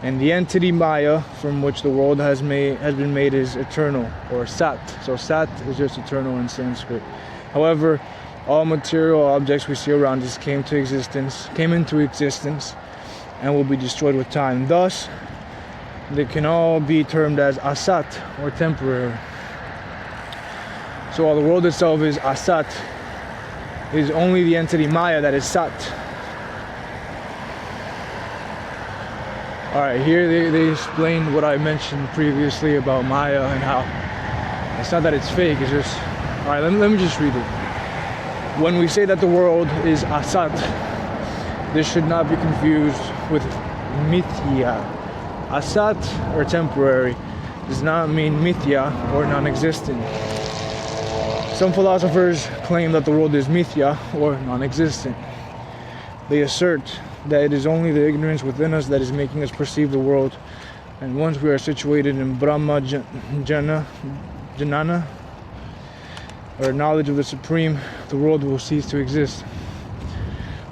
And the entity Maya, from which the world has been made, is eternal, or Sat. So Sat is just eternal in Sanskrit. However, all material objects we see around us came into existence, and will be destroyed with time. Thus, they can all be termed as Asat, or temporary. So while the world itself is Asat, it is only the entity Maya that is Sat. Alright, here they explain what I mentioned previously about Maya and how it's not that it's fake, it's just... Alright, let me just read it. When we say that the world is Asat, this should not be confused with Mithya. Asat, or temporary, does not mean Mithya, or non-existent. Some philosophers claim that the world is Mithya, or non-existent. They assert that it is only the ignorance within us that is making us perceive the world, and once we are situated in Brahma Jnana, or knowledge of the Supreme, the world will cease to exist.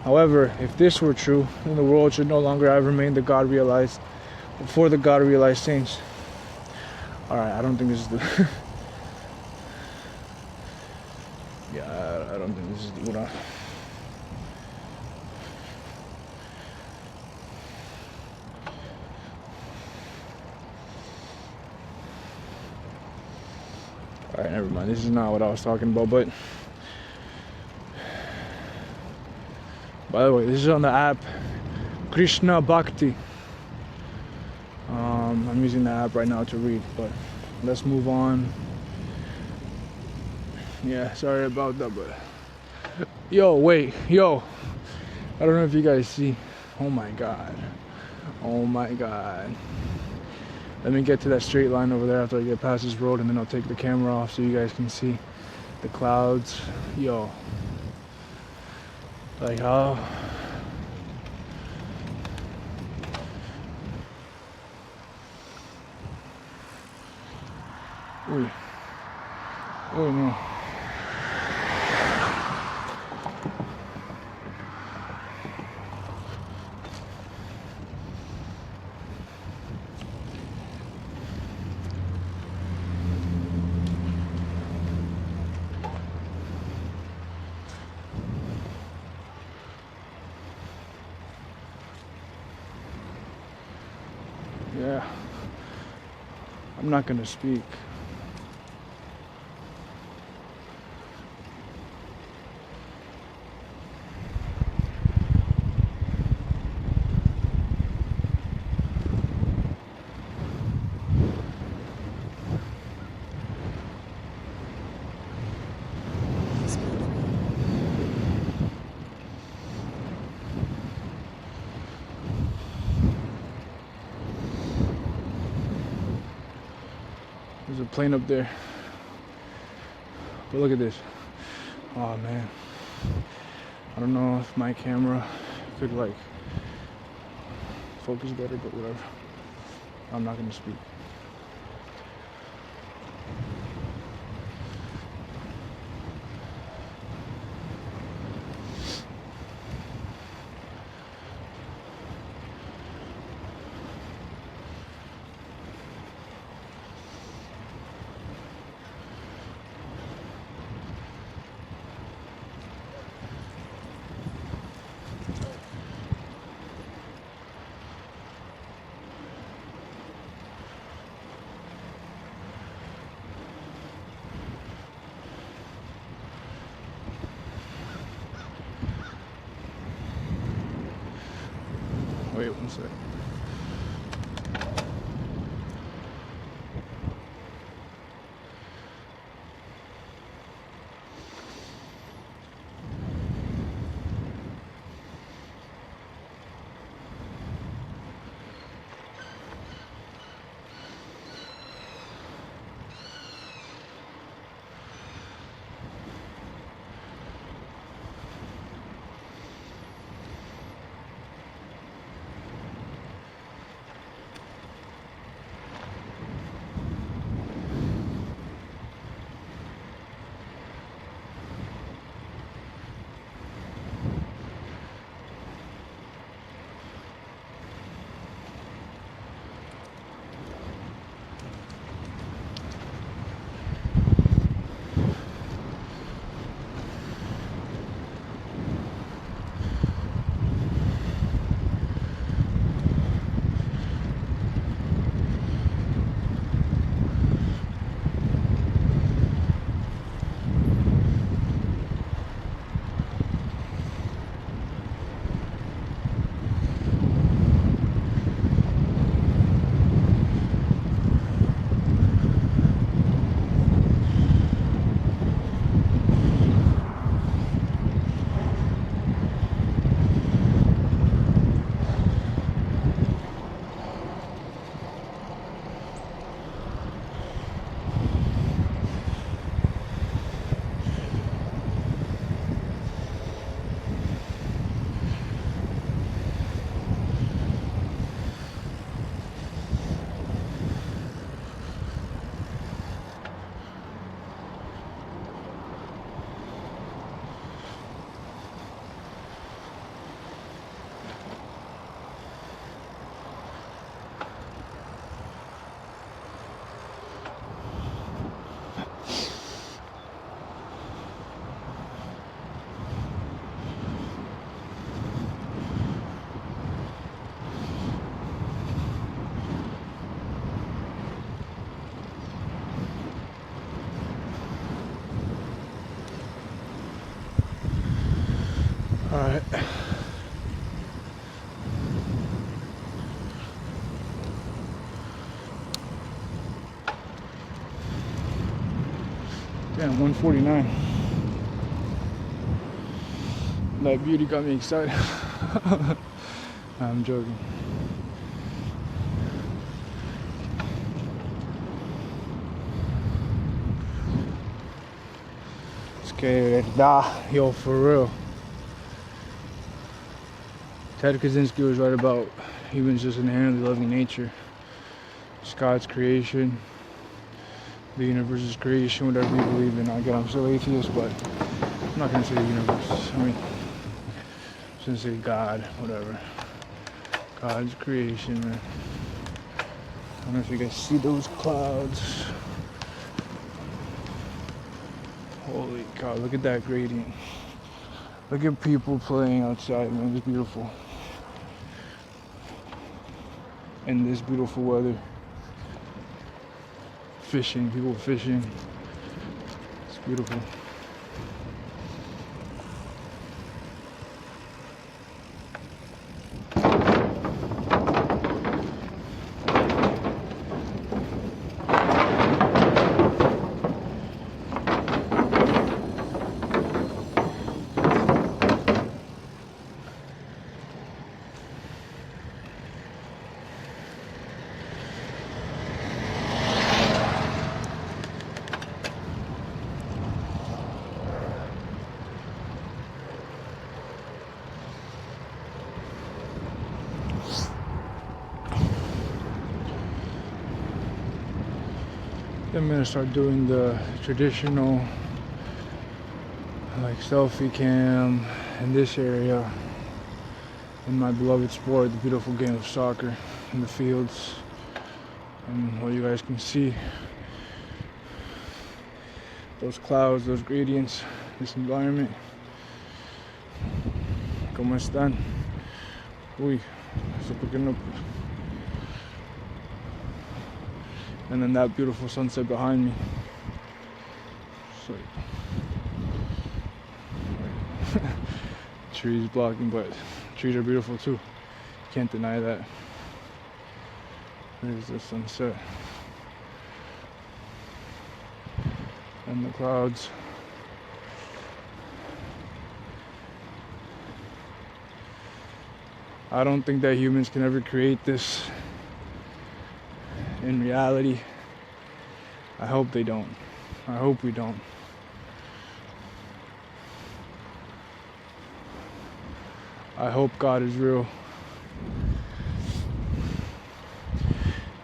However, if this were true, then the world should no longer have remained the God realized before the God realized saints. Alright, I don't think this is the... yeah, I don't think this is what I... Alright, never mind. This is not what I was talking about, but... By the way, this is on the app Krishna Bhakti. I'm using the app right now to read, but let's move on. Yeah, sorry about that, but... Yo, wait, yo! I don't know if you guys see. Oh my god. Oh my god. Let me get to that straight line over there after I get past this road, and then I'll take the camera off so you guys can see the clouds. Yo. Like how... Uy. Oh no. Yeah, I'm not gonna speak. plane up there. But look at this. Oh man. I don't know if my camera could like focus better, but whatever. I'm not gonna speak. Wait one sec. Alright. Damn, 149. That beauty got me excited. I'm joking. Es que verdad, yo, for real. Ted Kaczynski was right about humans just inherently loving nature. It's God's creation, the universe's creation, whatever you believe in. Again, I'm still atheist, but I'm not gonna say the universe. I mean, I'm just gonna say God, whatever. God's creation, man. I don't know if you guys see those clouds. Holy cow, look at that gradient. Look at people playing outside, man. It's beautiful. In this beautiful weather. Fishing, people fishing. It's beautiful. I'm gonna start doing the traditional like selfie cam in this area in my beloved sport, the beautiful game of soccer in the fields. And what you guys can see, those clouds, those gradients, this environment. ¿Cómo están? Uy, eso porque no. And then that beautiful sunset behind me. So, trees blocking, but trees are beautiful too. Can't deny that. There's the sunset. And the clouds. I don't think that humans can ever create this in reality. I hope they don't. I hope we don't. I hope God is real.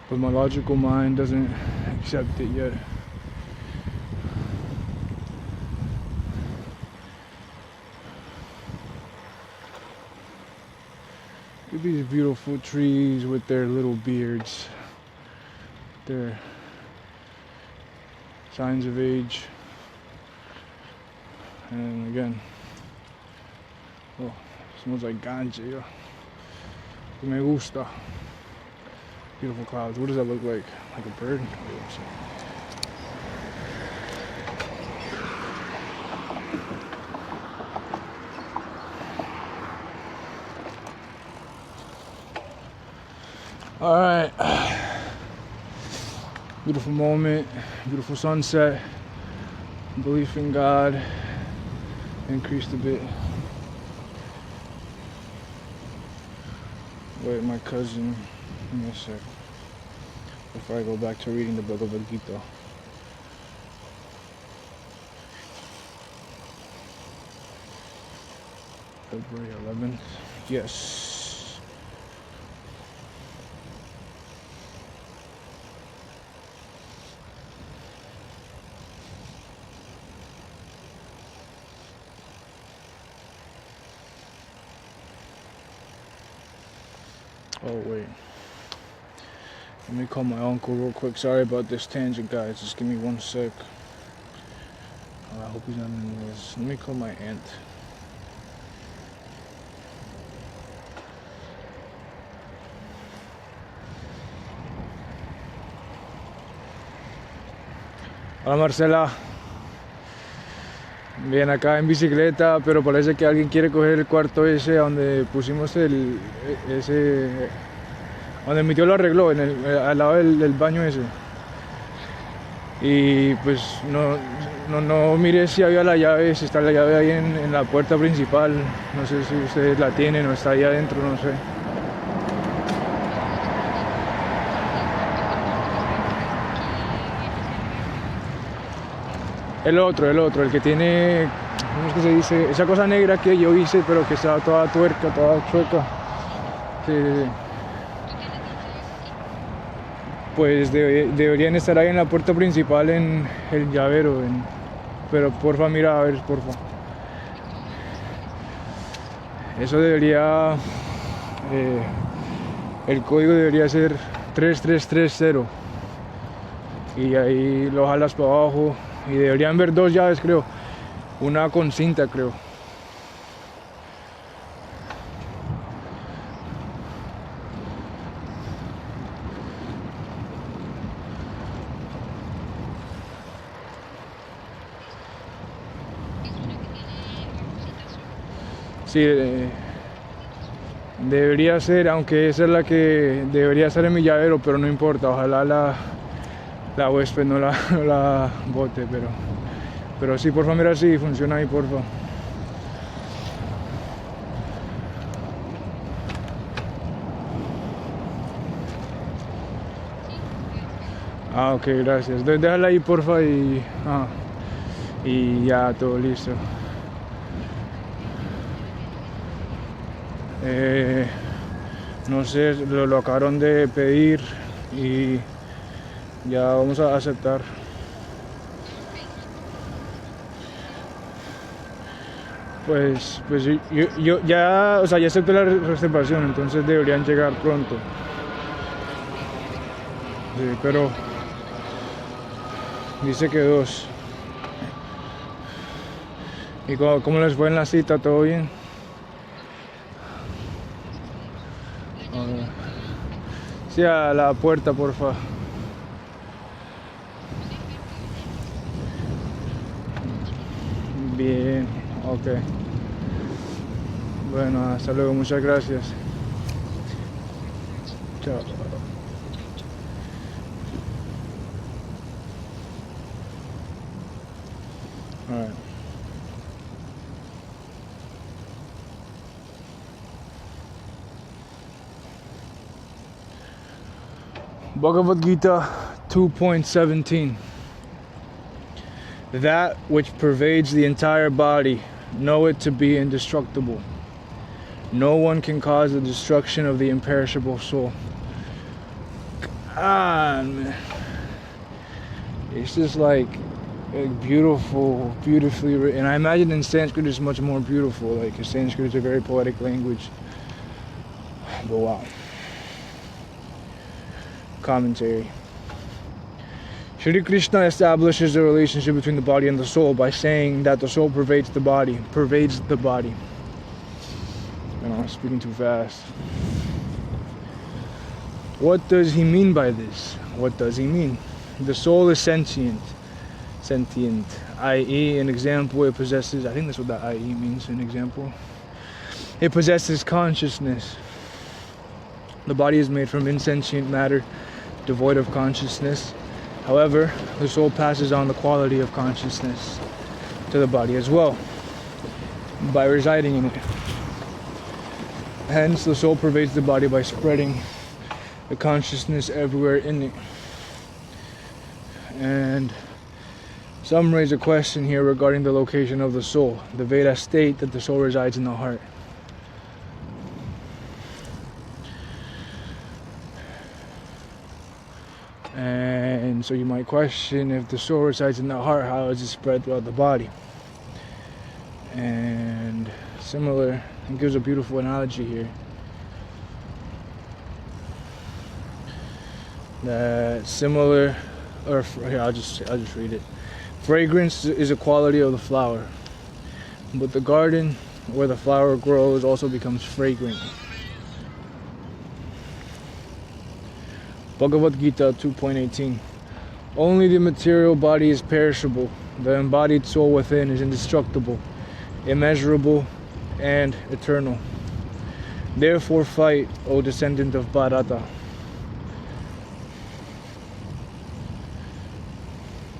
But my logical mind doesn't accept it yet. Look at these beautiful trees with their little beards. Their signs of age. And again, oh, smells like ganja. Me gusta. Beautiful clouds. What does that look like? Like a bird? All right. Beautiful moment, beautiful sunset. Belief in God increased a bit. Wait, my cousin, give me a sec. Before I go back to reading the Bhagavad-Gita. February 11th. Yes. Oh wait, let me call my uncle real quick. Sorry about this tangent, guys. Just give me 1 sec. Oh, I hope he's not in this. Let me call my aunt. Hola Marcela. Bien, acá en bicicleta, pero parece que alguien quiere coger el cuarto ese donde pusimos ese donde mi tío lo arregló, al lado del baño ese. Y pues no miré si había la llave, si está la llave ahí en la puerta principal. No sé si ustedes la tienen o está ahí adentro, no sé. El otro, el que tiene, ¿cómo es que se dice? Esa cosa negra que yo hice, pero que estaba toda tuerca, toda chueca. Sí. Pues deberían estar ahí en la puerta principal, en el llavero. Pero porfa, mira, a ver, porfa. Eso debería, el código debería ser 3330. Y ahí lo jalas para abajo. Y deberían ver 2 llaves, creo. Una con cinta, creo. Sí, debería ser, aunque esa es la que debería estar en mi llavero, pero no importa. Ojalá la huésped no la bote, pero sí, porfa, mira si funciona ahí, porfa. Ah, ok, gracias. Déjala ahí, porfa, y ya, todo listo. No sé, lo acabaron de pedir y ya vamos a aceptar. Pues yo ya, o sea, ya acepté la reservación, entonces deberían llegar pronto. Sí, pero dice que 2. ¿Y cómo les fue en la cita? ¿Todo bien? Sí, a la puerta, porfa. Bien, ok. Bueno, hasta luego, muchas gracias. Chao. All right. Bhagavad-Gita 2.17. That which pervades the entire body, know it to be indestructible. No one can cause the destruction of the imperishable soul. Man. It's just like beautifully written. And I imagine in Sanskrit it's much more beautiful. Like, Sanskrit is a very poetic language. But wow. Commentary. Shri Krishna establishes the relationship between the body and the soul by saying that the soul pervades the body. I'm speaking too fast. What does he mean by this? What does he mean? The soul is sentient, i.e. an example, it possesses, I think that's what that i.e. means, an example. It possesses consciousness. The body is made from insentient matter, devoid of consciousness. However, the soul passes on the quality of consciousness to the body as well, by residing in it. Hence, the soul pervades the body by spreading the consciousness everywhere in it. And some raise a question here regarding the location of the soul. The Vedas state that the soul resides in the heart. And so you might question, if the soul resides in the heart, how is it spread throughout the body? And similar, it gives a beautiful analogy here. That similar, or here, I'll just read it. Fragrance is a quality of the flower, but the garden where the flower grows also becomes fragrant. Bhagavad-Gita 2.18. Only the material body is perishable. The embodied soul within is indestructible, immeasurable, and eternal. Therefore fight, O descendant of Bharata.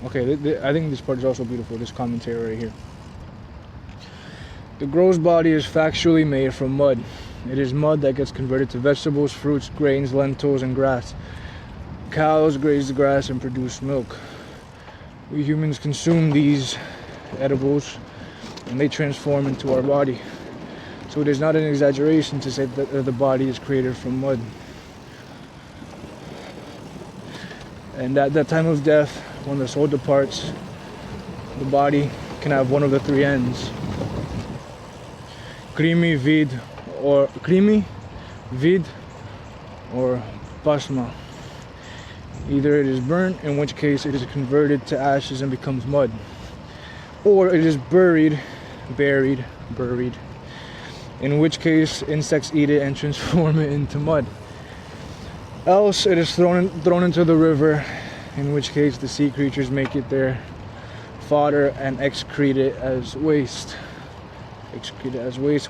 Okay, I think this part is also beautiful, this commentary right here. The gross body is factually made from mud. It is mud that gets converted to vegetables, fruits, grains, lentils, and grass. Cows graze the grass and produce milk. We humans consume these edibles and they transform into our body. So it is not an exaggeration to say that the body is created from mud. And at that time of death, when the soul departs, the body can have one of the three ends. Krimi, vid, or pasma. Either it is burnt, in which case it is converted to ashes and becomes mud, or it is buried, in which case insects eat it and transform it into mud. Else it is thrown into the river, in which case the sea creatures make it their fodder and excrete it as waste,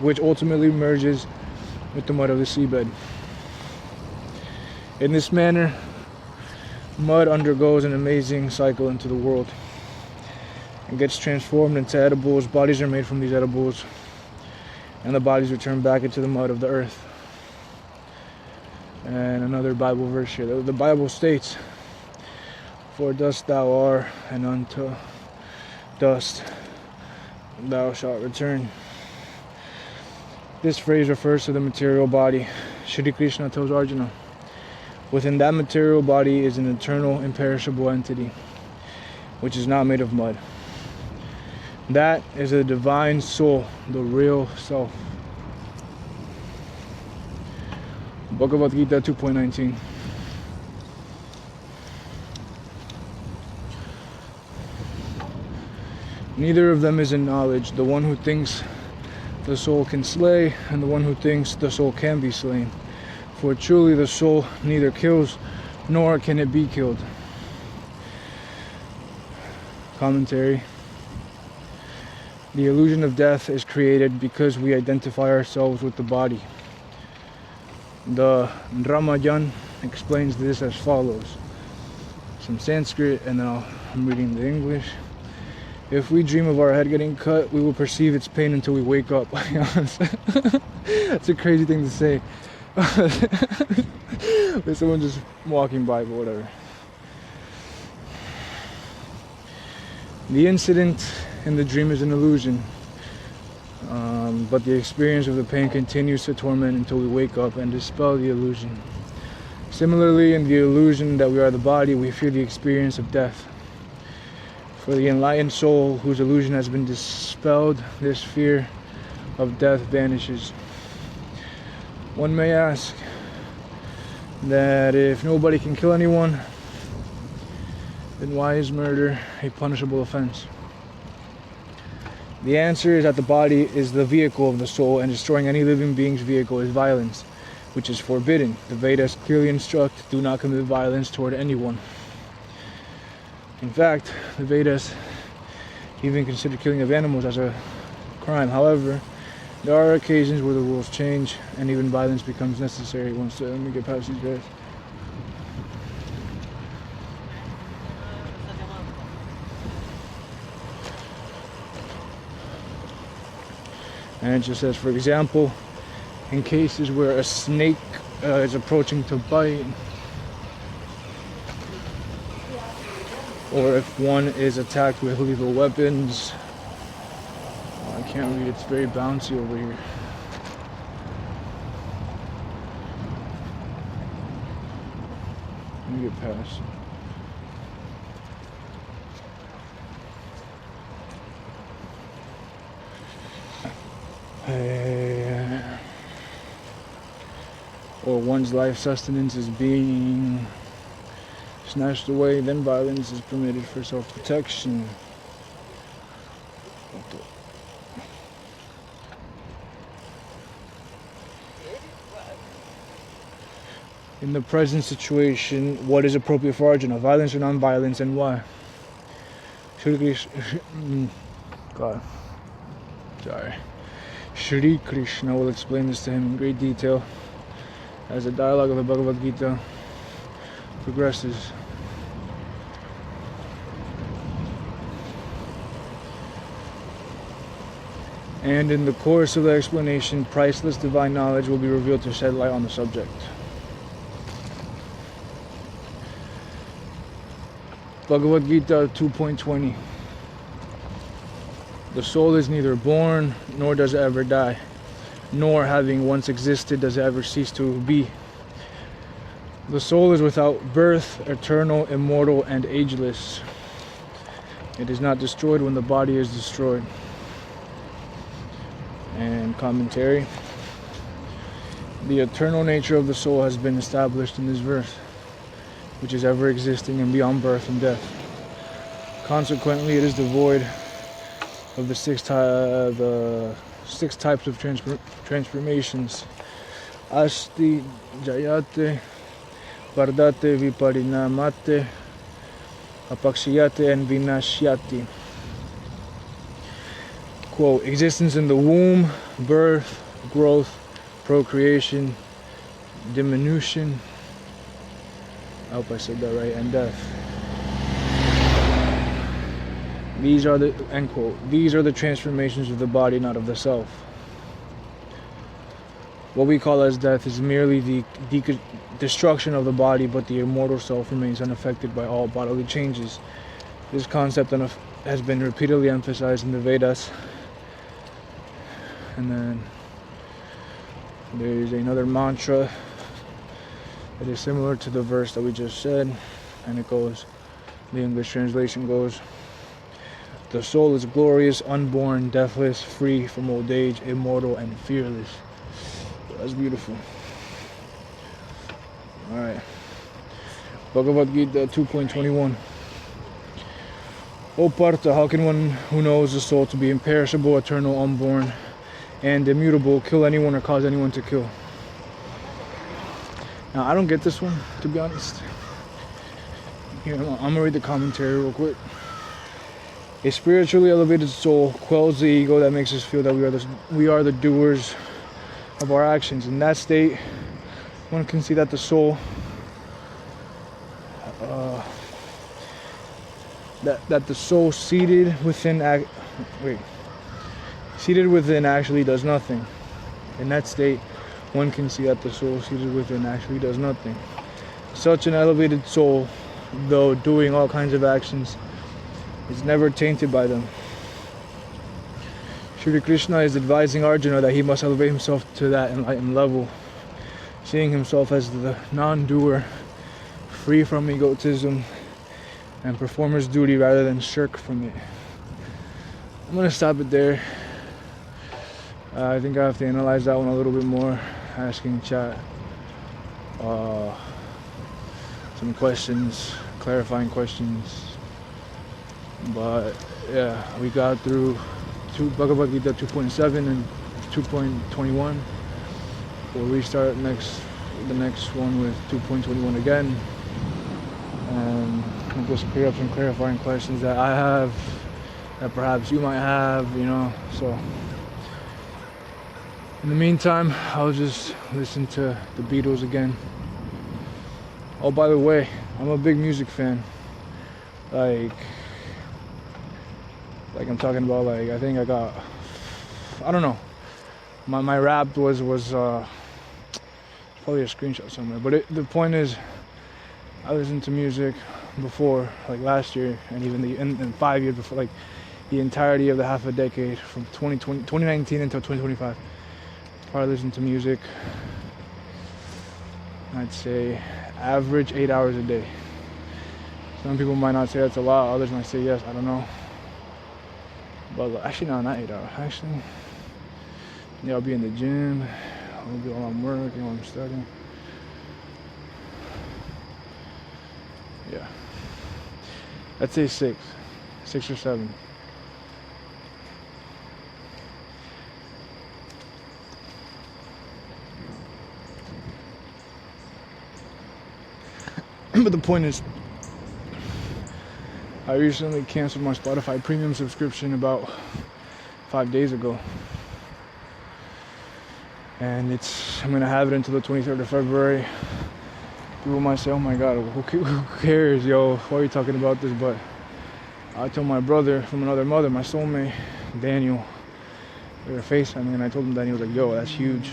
which ultimately merges with the mud of the seabed. In this manner, mud undergoes an amazing cycle into the world and gets transformed into edibles. Bodies are made from these edibles, and the bodies return back into the mud of the earth. And another Bible verse here. The Bible states, "For dust thou art, and unto dust thou shalt return." This phrase refers to the material body. Shri Krishna tells Arjuna, within that material body is an eternal, imperishable entity, which is not made of mud. That is a divine soul, the real self. Bhagavad-Gita 2.19. Neither of them is in knowledge, the one who thinks the soul can slay, and the one who thinks the soul can be slain. For truly the soul neither kills, nor can it be killed. Commentary. The illusion of death is created because we identify ourselves with the body. The Ramayan explains this as follows. Some Sanskrit, and then I'm reading the English. If we dream of our head getting cut, we will perceive its pain until we wake up. That's a crazy thing to say. There's someone just walking by, but whatever. The incident in the dream is an illusion, but the experience of the pain continues to torment until we wake up and dispel the illusion. Similarly, in the illusion that we are the body, we fear the experience of death. For the enlightened soul whose illusion has been dispelled, this fear of death vanishes. One may ask that if nobody can kill anyone, then why is murder a punishable offense? The answer is that the body is the vehicle of the soul, and destroying any living being's vehicle is violence, which is forbidden. The Vedas clearly instruct, do not commit violence toward anyone. In fact, the Vedas even consider killing of animals as a crime. However, there are occasions where the rules change and even violence becomes necessary. Let me get past these guys. And it just says, for example, in cases where a snake is approaching to bite, or if one is attacked with lethal weapons. I can't read, it's very bouncy over here. Let me get past. Or one's life sustenance is being snatched away, then violence is permitted for self-protection. In the present situation, what is appropriate for Arjuna? Violence or non-violence, and why? Shri Krishna will explain this to him in great detail as the dialogue of the Bhagavad-Gita progresses. And in the course of the explanation, priceless divine knowledge will be revealed to shed light on the subject. Bhagavad-Gita 2.20. The soul is neither born, nor does it ever die, nor having once existed does it ever cease to be. The soul is without birth, eternal, immortal, and ageless. It is not destroyed when the body is destroyed. And commentary. The eternal nature of the soul has been established in this verse, which is ever existing and beyond birth and death. Consequently, it is devoid of the six types of transformations: Asti, Jayate, Vardate, Viparinamate, Apakshiyate, and Vinashyati. Quote, existence in the womb, birth, growth, procreation, diminution, I hope I said that right, and death. These are the, end quote, these are the transformations of the body, not of the self. What we call as death is merely the destruction of the body, but the immortal self remains unaffected by all bodily changes. This concept has been repeatedly emphasized in the Vedas. And then there's another mantra that is similar to the verse that we just said, and it goes, the English translation goes, The soul is glorious, unborn, deathless, free from old age, immortal, and fearless. That's beautiful. Alright. Bhagavad-Gita 2.21. O Partha, how can one who knows the soul to be imperishable, eternal, unborn, and immutable kill anyone or cause anyone to kill? Now, I don't get this one, to be honest. Here, I'm gonna read the commentary real quick. A spiritually elevated soul quells the ego that makes us feel that we are the doers of our actions. In that state, one can see that the soul that the soul seated within actually does nothing. In that state, one can see that the soul seated within actually does nothing. Such an elevated soul, though doing all kinds of actions, is never tainted by them. Shri Krishna is advising Arjuna that he must elevate himself to that enlightened level, seeing himself as the non-doer, free from egotism, and perform his duty rather than shirk from it. I'm going to stop it there. I think I have to analyze that one a little bit more, asking chat some questions, clarifying questions. But yeah, we got through Bhagavad-Gita 2.7 and 2.21. We'll restart the next one with 2.21 again, and we'll just clear up some clarifying questions that I have, that perhaps you might have, you know. So in the meantime, I'll just listen to the Beatles again. Oh, by the way, I'm a big music fan. Like I'm talking about, like, I think I got, I don't know, my rap was probably a screenshot somewhere, but the point is, I listened to music before, like last year, and even in 5 years before, like the entirety of the half a decade from 2019 until 2025. Probably listened to music, I'd say average 8 hours a day. Some people might not say that's a lot, others might say yes, I don't know. But actually, no, not 8 hours. Actually, yeah, I'll be in the gym. I'll be while I'm working, while I'm studying. Yeah, I'd say 6 or 7. But the point is, I recently canceled my Spotify premium subscription about 5 days ago. And I'm gonna have it until the 23rd of February. People might say, oh my God, who cares, yo? Why are you talking about this? But I told my brother from another mother, my soulmate, Daniel, we were FaceTiming, and I told him that, and he was like, yo, that's huge.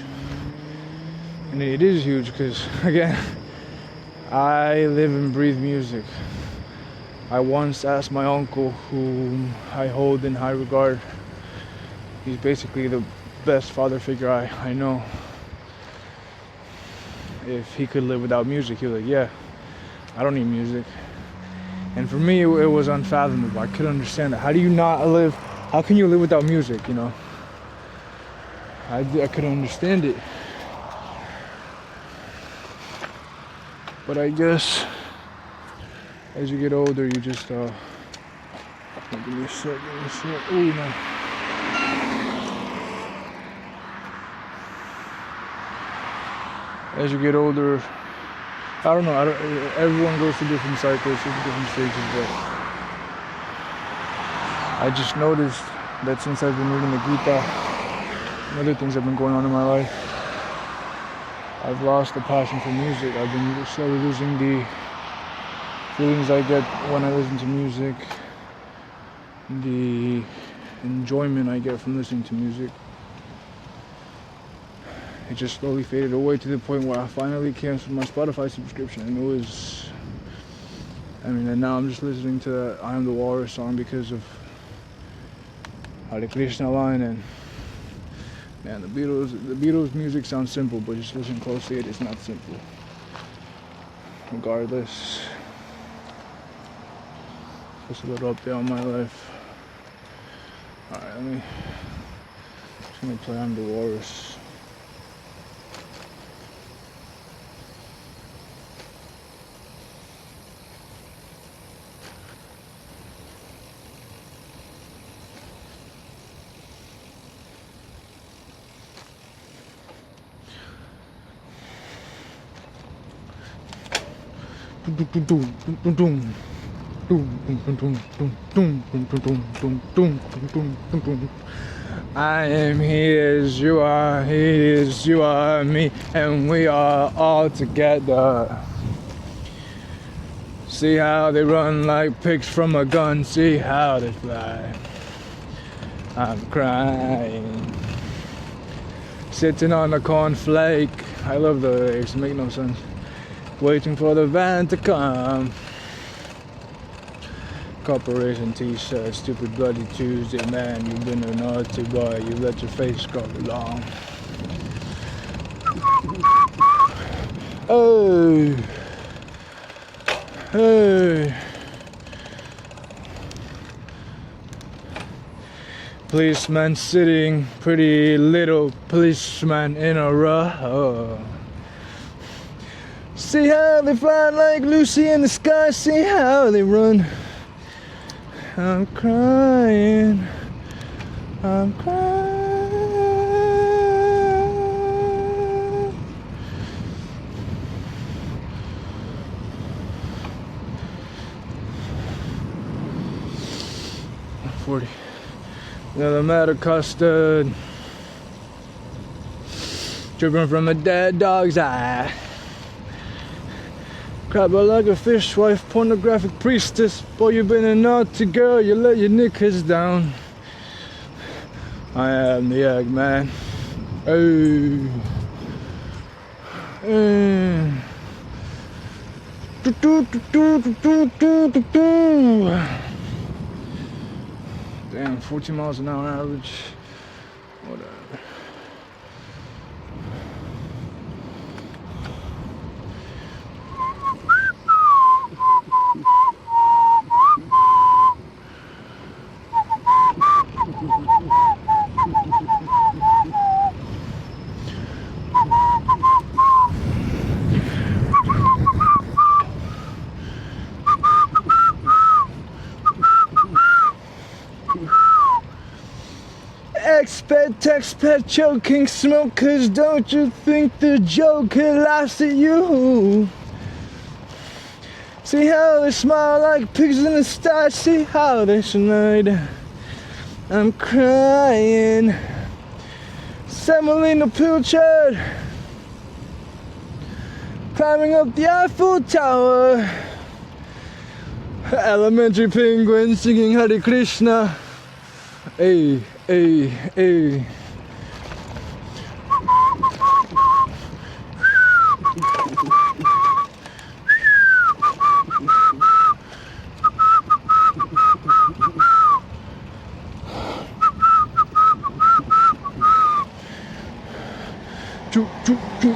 And it is huge because, again, I live and breathe music. I once asked my uncle, whom I hold in high regard, he's basically the best father figure I know, if he could live without music. He was like, yeah, I don't need music. And for me, it was unfathomable. I couldn't understand that. How do you not live? How can you live without music, you know? I couldn't understand it. But I guess as you get older, you just give me a sec. Ooh, no. As you get older, I don't know. Everyone goes through different cycles, different stages, but I just noticed that since I've been reading the Gita and other things have been going on in my life, I've lost the passion for music. I've been slowly losing the feelings I get when I listen to music, the enjoyment I get from listening to music. It just slowly faded away to the point where I finally canceled my Spotify subscription, and and now I'm just listening to that I Am the Walrus song because of Hare Krishna line. And man, the Beatles music sounds simple, but just listen closely, it is not simple. Regardless, just a little update on my life. Alright, let me play on the Walrus. I am he as you are, he is you are me, and we are all together. See how they run like pigs from a gun, see how they fly. I'm crying, sitting on a cornflake. I love the lyrics, it make no sense. Waiting for the van to come. Corporation t-shirt, stupid bloody Tuesday, man. You've been a naughty boy, you let your face go long. Oh, hey. Policeman sitting, pretty little policeman in a row. See how they fly like Lucy in the sky, see how they run. I'm crying, I'm crying. 40. Another matter custard. Dripping from a dead dog's eye. Crap like a fishwife, pornographic priestess. Boy, you've been a naughty girl, you let your knickers down. I am the Eggman. Oh. Damn, 14 miles an hour average. Whatever. Expat, choking smokers, don't you think the Joker laughs at you? See how they smile like pigs in the sty, see how they snide. I'm crying. Semolina Pilchard, climbing up the Eiffel Tower. Elementary penguin singing Hare Krishna. Hey, hey, hey. Choo, choo, choo.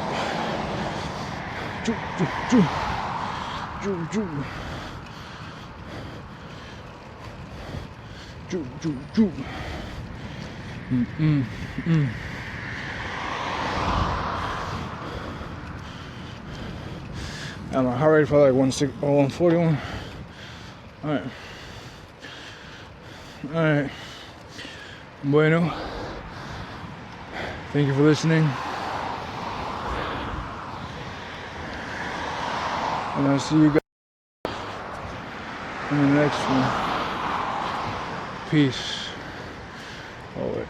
Choo, choo, choo. Choo, choo. Choo, choo, choo. And my heart rate probably like 141. Alright. Alright. Bueno. Thank you for listening. And I'll see you guys in the next one. Peace. Oh, wait.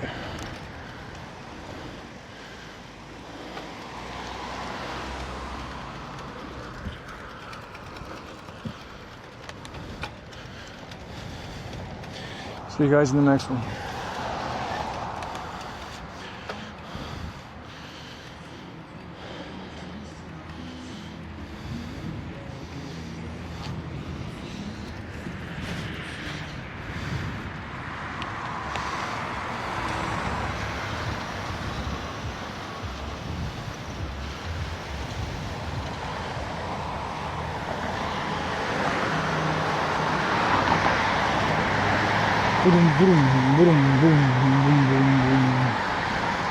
See you guys in the next one. boom, boom, boom, boom, boom, boom.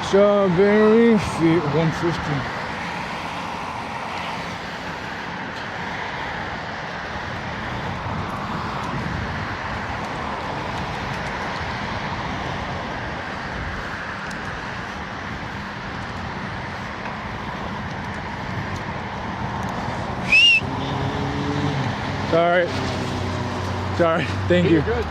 Strawberry field 150. Sorry, thank you. Good.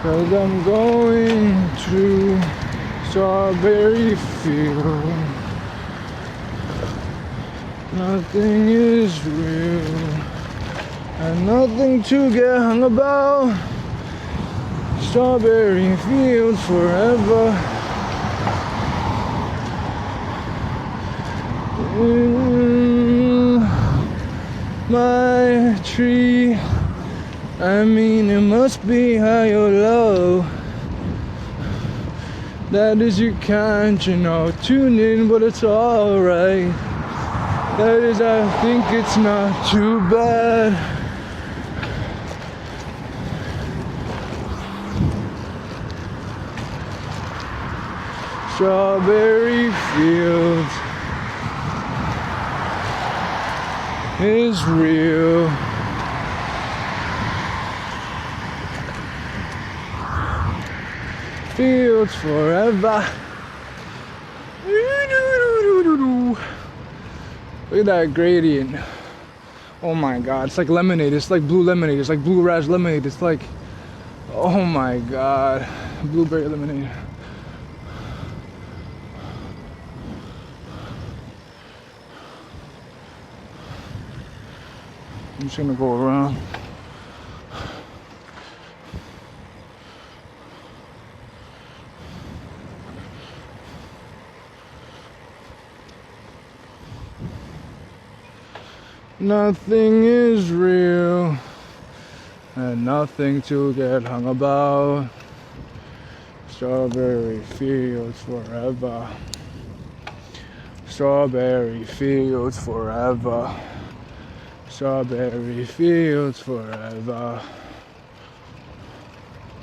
Cause I'm going to strawberry field. Nothing is real and nothing to get hung about. Strawberry fields forever. My tree, I mean it must be high or low. That is your kind, you know. Tune in, but it's alright. That is, I think it's not too bad. Strawberry fields is real. Fields forever. Look at that gradient. Oh my god, it's like lemonade. It's like blue lemonade. It's like blue raspberry lemonade. It's like, oh my god, blueberry lemonade. I'm just gonna go around. Nothing is real and nothing to get hung about. Strawberry fields forever. Strawberry fields forever. Strawberry fields forever.